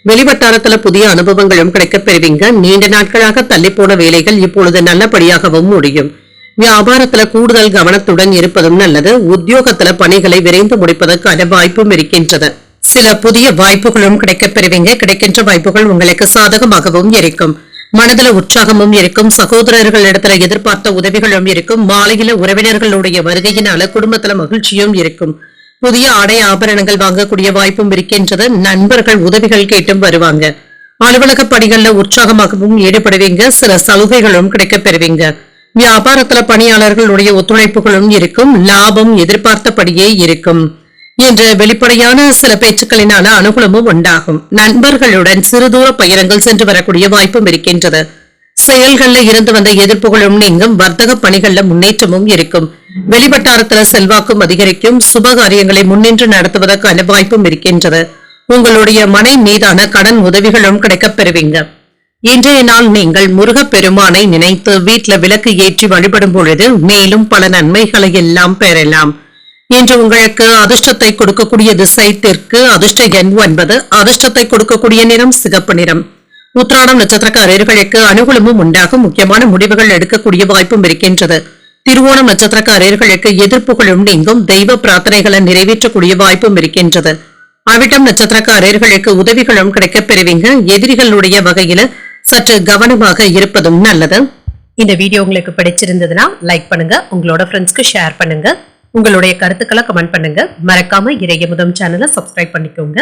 [SPEAKER 1] வெளிவட்டாரத்துல புதிய அனுபவங்களும் கிடைக்கப் பெறுவீங்க. நீண்ட நாட்களாக தள்ளிப்போன வேலைகள் இப்பொழுது நல்லபடியாகவும் முடியும். வியாபாரத்துல கூடுதல் கவனத்துடன் இருப்பதும் நல்லது. உத்தியோகத்துல பணிகளை விரைந்து முடிப்பதற்கான வாய்ப்பும் இருக்கின்றது. சில புதிய வாய்ப்புகளும் கிடைக்கப் பெறுவீங்க. கிடைக்கின்ற வாய்ப்புகள் உங்களுக்கு சாதகமாகவும் இருக்கும். மனதில உற்சாகமும் இருக்கும். சகோதரர்களிடத்துல எதிர்பார்த்த உதவிகளும் இருக்கும். மாலையில உறவினர்களுடைய வருகையினால குடும்பத்துல மகிழ்ச்சியும் இருக்கும். புதிய ஆடை ஆபரணங்கள் வாங்கக்கூடிய வாய்ப்பும் இருக்கின்றது. நண்பர்கள் உதவிகள் கேட்டும் வருவாங்க. அலுவலக பணிகள்ல உற்சாகமாகவும் ஈடுபடுவீங்க. சில சலுகைகளும் கிடைக்கப் பெறுவீங்க. வியாபாரத்துல பணியாளர்களுடைய ஒத்துழைப்புகளும் இருக்கும். லாபம் எதிர்பார்த்தபடியே இருக்கும். என்ற வெளிப்படையான சில பேச்சுக்களினால அனுகூலமும் உண்டாகும். நண்பர்களுடன் சிறுதூர பயணங்கள் சென்று வரக்கூடிய வாய்ப்பும் இருக்கின்றது. செயல்கள்ல இருந்து வந்த எதிர்ப்புகளும் நீங்கும். வர்த்தக பணிகள்ல முன்னேற்றமும் இருக்கும். வெளிவட்டாரத்துல செல்வாக்கும் அதிகரிக்கும். சுப காரியங்களை முன்னின்று நடத்துவதற்கான வாய்ப்பும் இருக்கின்றது. உங்களுடைய மனை மீதான கடன் உதவிகளும் கிடைக்கப் பெறுவீங்க. இன்றைய நாள் நீங்கள் முருகப்பெருமானை நினைத்து வீட்டுல விளக்கு ஏற்றி வழிபடும் பொழுது மேலும் பல நன்மைகளை எல்லாம் பெறலாம். இன்று உங்களுக்கு அதிர்ஷ்டத்தை கொடுக்கக்கூடிய திசை தெற்கு. அதிர்ஷ்ட எண் 9. அதிர்ஷ்டத்தை கொடுக்கக்கூடிய நிறம் சிகப்பு நிறம். உத்திராடம் நட்சத்திரக்காரர்களுக்கு அனுகூலமும் உண்டாகும். முக்கியமான முடிவுகள் எடுக்கக்கூடிய வாய்ப்பும் இருக்கின்றது. திருவோணம் நட்சத்திரக்காரர்களுக்கு எதிர்ப்புகளும் நீங்கும். தெய்வ பிரார்த்தனைகளை நிறைவேற்றக்கூடிய வாய்ப்பும் இருக்கின்றது. அவிட்டம் நட்சத்திரக்காரர்களுக்கு உதவிகளும் கிடைக்கப் பெறுவீங்க. எதிரிகளுடைய வகையில சற்று கவனமாக இருப்பதும் நல்லது.
[SPEAKER 2] இந்த வீடியோ உங்களுக்கு பிடிச்சிருந்ததுன்னா லைக் பண்ணுங்க, உங்களோட ஃப்ரெண்ட்ஸ்க்கு ஷேர் பண்ணுங்க, உங்களுடைய கருத்துக்களை கமெண்ட் பண்ணுங்க. மறக்காம இறையமுதம் சேனலை சப்ஸ்கிரைப் பண்ணிக்கோங்க.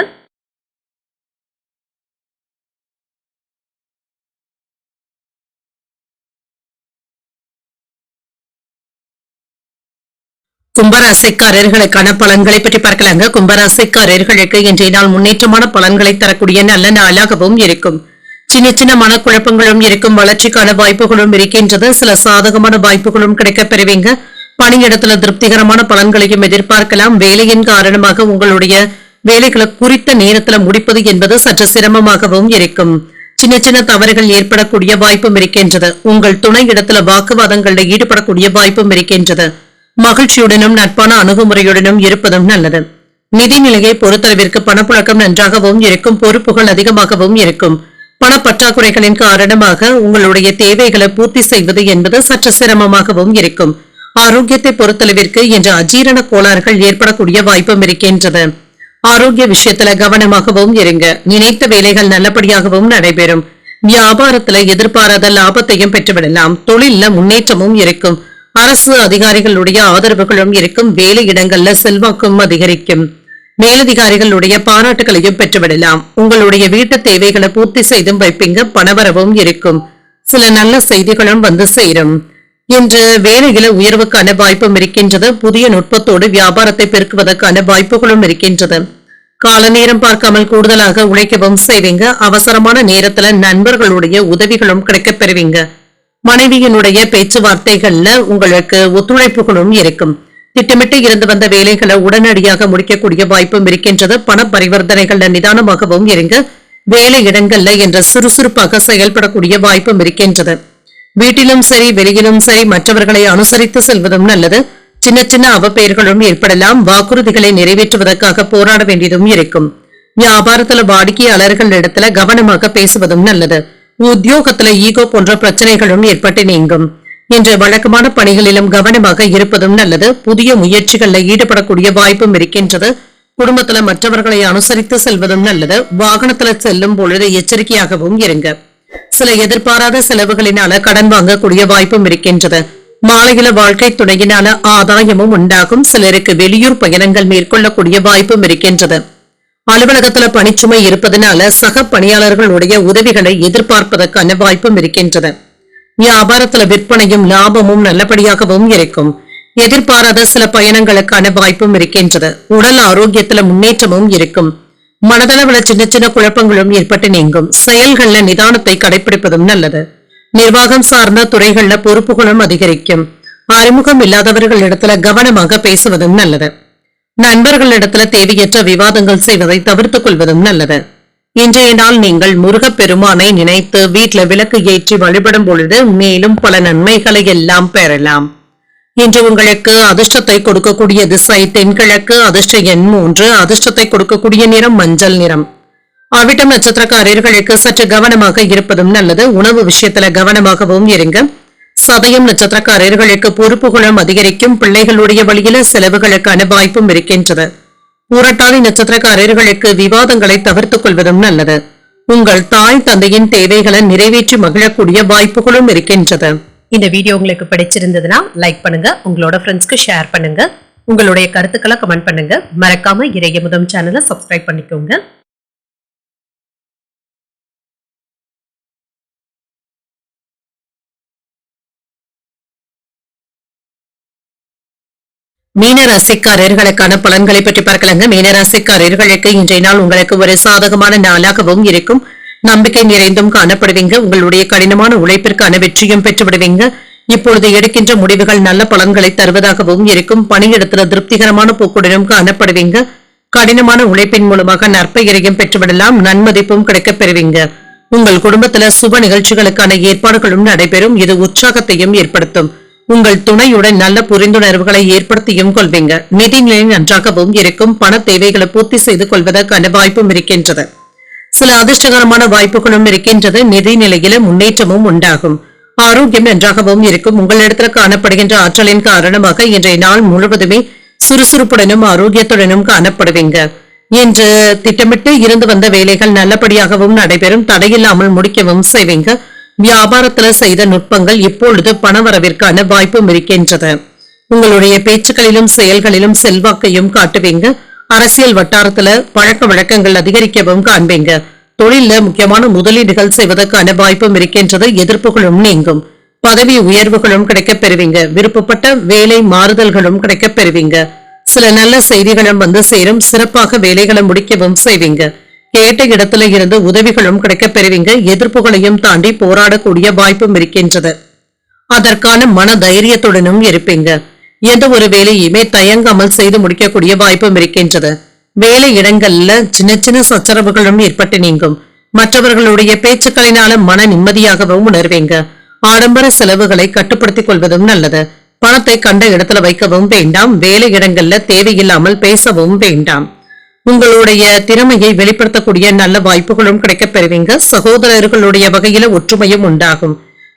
[SPEAKER 1] கும்பராசிக்காரர்களுக்கான பலன்களை பற்றி பார்க்கலாங்க. கும்பராசிக்காரர்களுக்கு இன்றைய நாள் முன்னேற்றமான பலன்களை தரக்கூடிய நல்ல நாளாகவும் இருக்கும். சின்ன சின்ன மனக்குழப்பங்களும் இருக்கும். வளர்ச்சிக்கான வாய்ப்புகளும் இருக்கின்றது. சில சாதகமான வாய்ப்புகளும் கிடைக்கப் பெறுவீங்க. பணியிடத்துல திருப்திகரமான பலன்களையும் எதிர்பார்க்கலாம். வேலையின் காரணமாக உங்களுடைய வேலைகளை குறித்த நேரத்துல முடிப்பது என்பது சற்று சிரமமாகவும் இருக்கும். சின்ன சின்ன தவறுகள் ஏற்படக்கூடிய வாய்ப்பும் இருக்கின்றது. உங்கள் துணை இடத்துல வாக்குவாதங்களில் ஈடுபடக்கூடிய வாய்ப்பும் இருக்கின்றது. மகிழ்ச்சியுடனும் நட்பான அணுகுமுறையுடனும் இருப்பதும் நல்லது. நிதிநிலையை பொறுத்தளவிற்கு பணப்புழக்கம் நன்றாகவும் இருக்கும். பொறுப்புகள் அதிகமாகவும் இருக்கும். பணப்பற்றாக்குறைகளின் காரணமாக உங்களுடைய தேவைகளை பூர்த்தி செய்வது என்பது சற்று சிரமமாகவும் இருக்கும். ஆரோக்கியத்தை பொறுத்தளவிற்கு இன்று அஜீரண கோளாறுகள் ஏற்படக்கூடிய வாய்ப்பும் இருக்கின்றது. ஆரோக்கிய விஷயத்துல கவனமாகவும் இருங்க. நினைத்த வேலைகள் நல்லபடியாகவும் நடைபெறும். வியாபாரத்துல எதிர்பாராத லாபத்தையும் பெற்றுவிடலாம். தொழில்ல முன்னேற்றமும் இருக்கும். அரசு அதிகாரிகளுடைய ஆதரவுகளும் இருக்கும். வேலை இடங்கள்ல செல்வாக்கும் அதிகரிக்கும். மேலதிகாரிகளுடைய பாராட்டுகளையும் பெற்றுவிடலாம். உங்களுடைய வீட்டு தேவைகளை பூர்த்தி செய்தும் வைப்பீங்க. பணவரவும் இருக்கும். சில நல்ல செய்திகளும் வந்து சேரும். இன்று வேலையில உயர்வுக்கான வாய்ப்பும் இருக்கின்றது. புதிய நுட்பத்தோடு வியாபாரத்தை பெருக்குவதற்கான வாய்ப்புகளும் இருக்கின்றது. கால நேரம் பார்க்காமல் கூடுதலாக உழைக்கவும் செய்வீங்க. அவசரமான நேரத்துல நண்பர்களுடைய உதவிகளும் கிடைக்கப் பெறுவீங்க. மனைவியினுடைய பேச்சுவார்த்தைகள்ல உங்களுக்கு ஒத்துழைப்புகளும் இருக்கும். திட்டமிட்டு இருந்து வந்த வேலைகளை உடனடியாக முடிக்கக்கூடிய வாய்ப்பும் இருக்கின்றது. பண பரிவர்த்தனைகள்ல நிதானமாகவும் இருங்க. வேலை இடங்கள்ல என்ற சுறுசுறுப்பாக செயல்படக்கூடிய வாய்ப்பும் இருக்கின்றது. வீட்டிலும் சரி வெளியிலும் சரி மற்றவர்களை அனுசரித்து செல்வதும் நல்லது. சின்ன சின்ன அவப்பெயர்களும் ஏற்படலாம். வாக்குறுதிகளை நிறைவேற்றுவதற்காக போராட வேண்டியதும் இருக்கும். வியாபாரத்துல வாடிக்கையாளர்கள் இடத்துல கவனமாக பேசுவதும் நல்லது. உத்தியோகத்துல ஈகோ போன்ற பிரச்சனைகளும் ஏற்பட்டு நீங்கும். இன்று வழக்கமான பணிகளிலும் கவனமாக இருப்பதும் நல்லது. புதிய முயற்சிகள்ல ஈடுபடக்கூடிய வாய்ப்பும் இருக்கின்றது. குடும்பத்துல மற்றவர்களை அனுசரித்து செல்வதும் நல்லது. வாகனத்துல செல்லும் பொழுது எச்சரிக்கையாகவும் இருங்க. சில எதிர்பாராத செலவுகளினால கடன் வாங்கக்கூடிய வாய்ப்பும் இருக்கின்றது. மாலையில வாழ்க்கை துணையினால ஆதாயமும் உண்டாகும். சிலருக்கு வெளியூர் பயணங்கள் மேற்கொள்ளக்கூடிய வாய்ப்பும் இருக்கின்றது. அலுவலகத்துல பணிச்சுமை இருப்பதனால சக பணியாளர்களுடைய உதவிகளை எதிர்பார்ப்பதற்கான வாய்ப்பும் இருக்கின்றது. வியாபாரத்துல விற்பனையும் லாபமும் நல்லபடியாகவும் இருக்கும். எதிர்பாராத சில பயணங்களுக்கான வாய்ப்பும் இருக்கின்றது. உடல் ஆரோக்கியத்துல முன்னேற்றமும் இருக்கும். மனதளவுல சின்ன சின்ன குழப்பங்களும் ஏற்பட்டு நீங்கும். செயல்கள்ல நிதானத்தை கடைபிடிப்பதும் நல்லது. நிர்வாகம் சார்ந்த துறைகள்ல பொறுப்புகளும் அதிகரிக்கும். அறிமுகம் இல்லாதவர்கள் இடத்துல கவனமாக பேசுவதும் நல்லது. நண்பர்களிடத்துல தேவையற்ற விவாதங்கள் செய்வதை தவிர்த்துக் கொள்வதும் நல்லது. இன்றைய நாள் நீங்கள் முருகப்பெருமானை நினைத்து வீட்டுல விளக்கு ஏற்றி வழிபடும் பொழுது மேலும் பல நன்மைகளை எல்லாம் பெறலாம். இன்று உங்களுக்கு அதிர்ஷ்டத்தை கொடுக்கக்கூடிய திசை தென்கிழக்கு. அதிர்ஷ்ட எண் 3. அதிர்ஷ்டத்தை கொடுக்கக்கூடிய நிறம் மஞ்சள் நிறம். அவிட்டம் நட்சத்திரக்காரர்களுக்கு சற்று கவனமாக இருப்பதும் நல்லது. உணவு விஷயத்துல கவனமாகவும் இருங்க. சதயம் நட்சத்திரக்காரர்களுக்கு பொறுப்புகளும் அதிகரிக்கும். பிள்ளைகளுடைய வழியில செலவுகளுக்கான வாய்ப்பும் இருக்கின்றது. பூரட்டாதி நட்சத்திரக்காரர்களுக்கு விவாதங்களை தவிர்த்துக் கொள்வதும் நல்லது. உங்கள் தாய் தந்தையின் தேவைகளை நிறைவேற்றி மகிழக்கூடிய வாய்ப்புகளும் இருக்கின்றது.
[SPEAKER 2] இந்த வீடியோ உங்களுக்கு பிடிச்சிருந்ததுன்னா லைக் பண்ணுங்க, உங்களோட ஃப்ரெண்ட்ஸ்க்கு ஷேர் பண்ணுங்க, உங்களுடைய கருத்துக்களை கமெண்ட் பண்ணுங்க. மறக்காம இறையமுதம் சேனலை சப்ஸ்கிரைப் பண்ணிக்கோங்க.
[SPEAKER 1] மீனராசிக்காரர்களுக்கான பலன்களை பற்றி பார்க்கலாங்க. மீனராசிக்காரர்களுக்கு இன்றைய நாள் உங்களுக்கு ஒரு சாதகமான நாளாகவும் இருக்கும். நம்பிக்கை நிறைந்தும் காணப்படுவீங்க. உங்களுடைய கடினமான உழைப்பிற்கான வெற்றியும் பெற்றுவிடுவீங்க. இப்பொழுது எடுக்கின்ற முடிவுகள் நல்ல பலன்களை தருவதாகவும் இருக்கும். பணியிடத்துல திருப்திகரமான போக்குடனும் காணப்படுவீங்க. கடினமான உழைப்பின் மூலமாக நற்பெயரையும் பெற்றுவிடலாம். நன்மதிப்பும் கிடைக்கப் பெறுவீங்க. உங்கள் குடும்பத்துல சுப நிகழ்ச்சிகளுக்கான ஏற்பாடுகளும் நடைபெறும். இது உற்சாகத்தையும் ஏற்படுத்தும். உங்கள் துணையுடன் நல்ல புரிந்துணர்வுகளை ஏற்படுத்தியும் கொள்வீங்க. நிதிநிலை நன்றாகவும் இருக்கும். பண தேவைகளை பூர்த்தி செய்து கொள்வதற்கான வாய்ப்பும் இருக்கின்றது. சில அதிர்ஷ்டகரமான வாய்ப்புகளும் இருக்கின்றது. நிதிநிலையில முன்னேற்றமும் உண்டாகும். ஆரோக்கியம் நன்றாகவும் இருக்கும். உங்களிடத்துல காணப்படுகின்ற ஆற்றலின் காரணமாக இன்றைய நாள் முழுவதுமே சுறுசுறுப்புடனும் ஆரோக்கியத்துடனும் காணப்படுவீங்க. இன்று திட்டமிட்டு இருந்து வந்த வேலைகள் நல்லபடியாகவும் நடைபெறும். தடையில்லாமல் முடிக்கவும் செய்வீங்க. வியாபாரத்துல செய்த நுட்பங்கள் இப்பொழுது பணவரவிற்கான வாய்ப்பும் இருக்கின்றது. உங்களுடைய பேச்சுக்களிலும் செயல்களிலும் செல்வாக்கையும் காட்டுவீங்க. அரசியல் வட்டாரத்துல பழக்க வழக்கங்கள் அதிகரிக்கவும் காண்பீங்க. தொழில முக்கியமான முதலீடுகள் செய்வதற்கான வாய்ப்பும் இருக்கின்றது. எதிர்ப்புகளும் நீங்கும். பதவி உயர்வுகளும் கிடைக்கப் பெறுவீங்க. விருப்பப்பட்ட வேலை மாறுதல்களும் கிடைக்கப் பெறுவீங்க. சில நல்ல செய்திகளும் வந்து சேரும். சிறப்பாக வேலைகளை முடிக்கவும் செய்வீங்க. கேட்ட இடத்துல இருந்து உதவிகளும் கிடைக்கப் பெறுவீங்க. எதிர்ப்புகளையும் தாண்டி போராடக்கூடிய வாய்ப்பும் இருக்கின்றது. அதற்கான மன தைரியத்துடனும் இருப்பீங்க. எந்த ஒரு வேலையுமே தயங்காமல் செய்து முடிக்கக்கூடிய வாய்ப்பும் இருக்கின்றது. வேலை இடங்கள்ல சின்ன சின்ன சச்சரவுகளும் ஏற்பட்டு நீங்கும். மற்றவர்களுடைய பேச்சுக்களினால மன நிம்மதியாகவும் உணர்வீங்க. ஆடம்பர செலவுகளை கட்டுப்படுத்திக் கொள்வதும் நல்லது. பணத்தை கண்ட இடத்துல வைக்கவும் வேண்டாம். வேலை இடங்கள்ல தேவையில்லாமல் பேசவும் வேண்டாம். உங்களுடைய திறமையை வெளிப்படுத்தக்கூடிய நல்ல வாய்ப்புகளும் கிடைக்கப் பெறுவீங்க. சகோதரர்களுடைய வகையில ஒற்றுமையும் உண்டாகும்.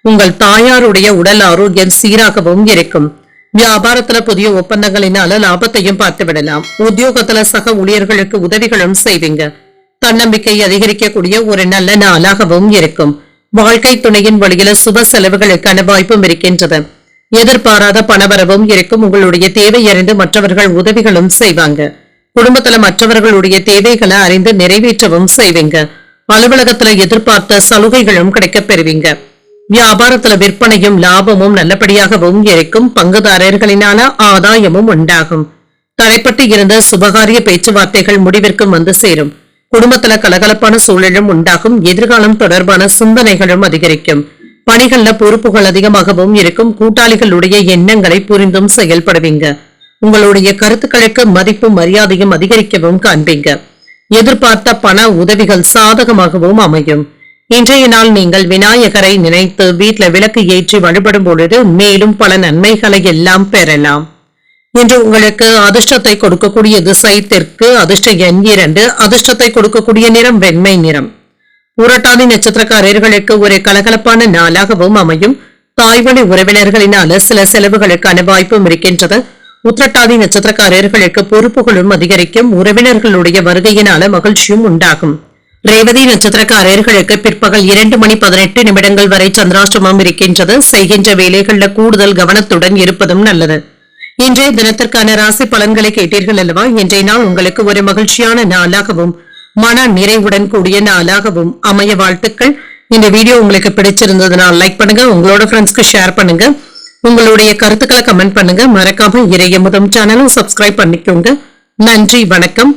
[SPEAKER 1] உங்கள் தாயாருடைய உடல் ஆரோக்கியம் சீராகவும் இருக்கும். வியாபாரத்துல புதிய ஒப்பந்தங்களினால லாபத்தையும் பார்த்து விடலாம். உத்தியோகத்துல சக ஊழியர்களுக்கு உதவிகளும் செய்வீங்க. தன்னம்பிக்கை அதிகரிக்கக்கூடிய ஒரு நல்ல நாளாகவும் இருக்கும். வாழ்க்கை துணையின் வழியில சுப செலவுகளுக்கான வாய்ப்பும் இருக்கின்றது. எதிர்பாராத பணவரவும் இருக்கும். உங்களுடைய தேவை அறிந்து மற்றவர்கள் உதவிகளும் செய்வாங்க. குடும்பத்துல மற்றவர்களுடைய தேவைகளை அறிந்து நிறைவேற்றவும் செய்வீங்க. அலுவலகத்துல எதிர்பார்த்த சலுகைகளும் கிடைக்கப் பெறுவீங்க. வியாபாரத்துல விற்பனையும் லாபமும் நல்லபடியாகவும் இருக்கும். பங்குதாரர்களினால ஆதாயமும் உண்டாகும். தடைப்பட்டு இருந்த சுபகாரிய பேச்சுவார்த்தைகள் முடிவிற்கு வந்து சேரும். குடும்பத்துல கலகலப்பான சூழலும் உண்டாகும். எதிர்காலம் தொடர்பான சிந்தனைகளும் அதிகரிக்கும். பணிகள்ல பொறுப்புகள் அதிகமாகவும் இருக்கும். கூட்டாளிகளுடைய எண்ணங்களை புரிந்தும் செயல்படுவீங்க. உங்களுடைய கருத்துக்களுக்கு மதிப்பும் மரியாதையும் அதிகரிக்கவும் காண்பீங்க. எதிர்பார்த்த பண உதவிகள் சாதகமாகவும் அமையும். இன்றைய நாள் நீங்கள் விநாயகரை நினைத்து வீட்டுல விளக்கு ஏற்றி வழிபடும் பொழுது மேலும் பல நன்மைகளை எல்லாம் பெறலாம். இன்று உங்களுக்கு அதிர்ஷ்டத்தை கொடுக்கக்கூடிய திசை தெற்கு. அதிர்ஷ்ட எண் 2. அதிர்ஷ்டத்தை கொடுக்கக்கூடிய நிறம் வெண்மை நிறம். புரட்டாதி நட்சத்திரக்காரர்களுக்கு ஒரு கலகலப்பான நாளாகவும் அமையும். தாய்வழி உறவினர்களினால சில செலவுகளுக்கான வாய்ப்பும் இருக்கின்றது. உத்திரட்டாதி நட்சத்திரக்காரர்களுக்கு பொறுப்புகளும் அதிகரிக்கும். உறவினர்களுடைய வருகையினால மகிழ்ச்சியும் உண்டாகும். ரேவதி நட்சத்திரக்காரர்களுக்கு பிற்பகல் 2:18 வரை சந்திராஷ்டமம் இருக்கின்றது. செய்கின்ற வேலைகள்ல கூடுதல் கவனத்துடன் இருப்பதும் நல்லது. இன்றைய தினத்திற்கான ராசி பலன்களை கேட்டீர்கள் அல்லவா? இன்றைய நாள் உங்களுக்கு ஒரு மகிழ்ச்சியான நாளாகவும் மன நிறைவுடன் கூடிய நாளாகவும் அமைய வாழ்த்துக்கள். இந்த வீடியோ உங்களுக்கு பிடிச்சிருந்ததுனால் லைக் பண்ணுங்க, உங்களோட ஃப்ரெண்ட்ஸ்க்கு ஷேர் பண்ணுங்க, உங்களுடைய கருத்துக்களை கமெண்ட் பண்ணுங்க. மறக்காம இறையமுதம் சேனலும் சப்ஸ்கிரைப் பண்ணிக்கோங்க. நன்றி, வணக்கம்.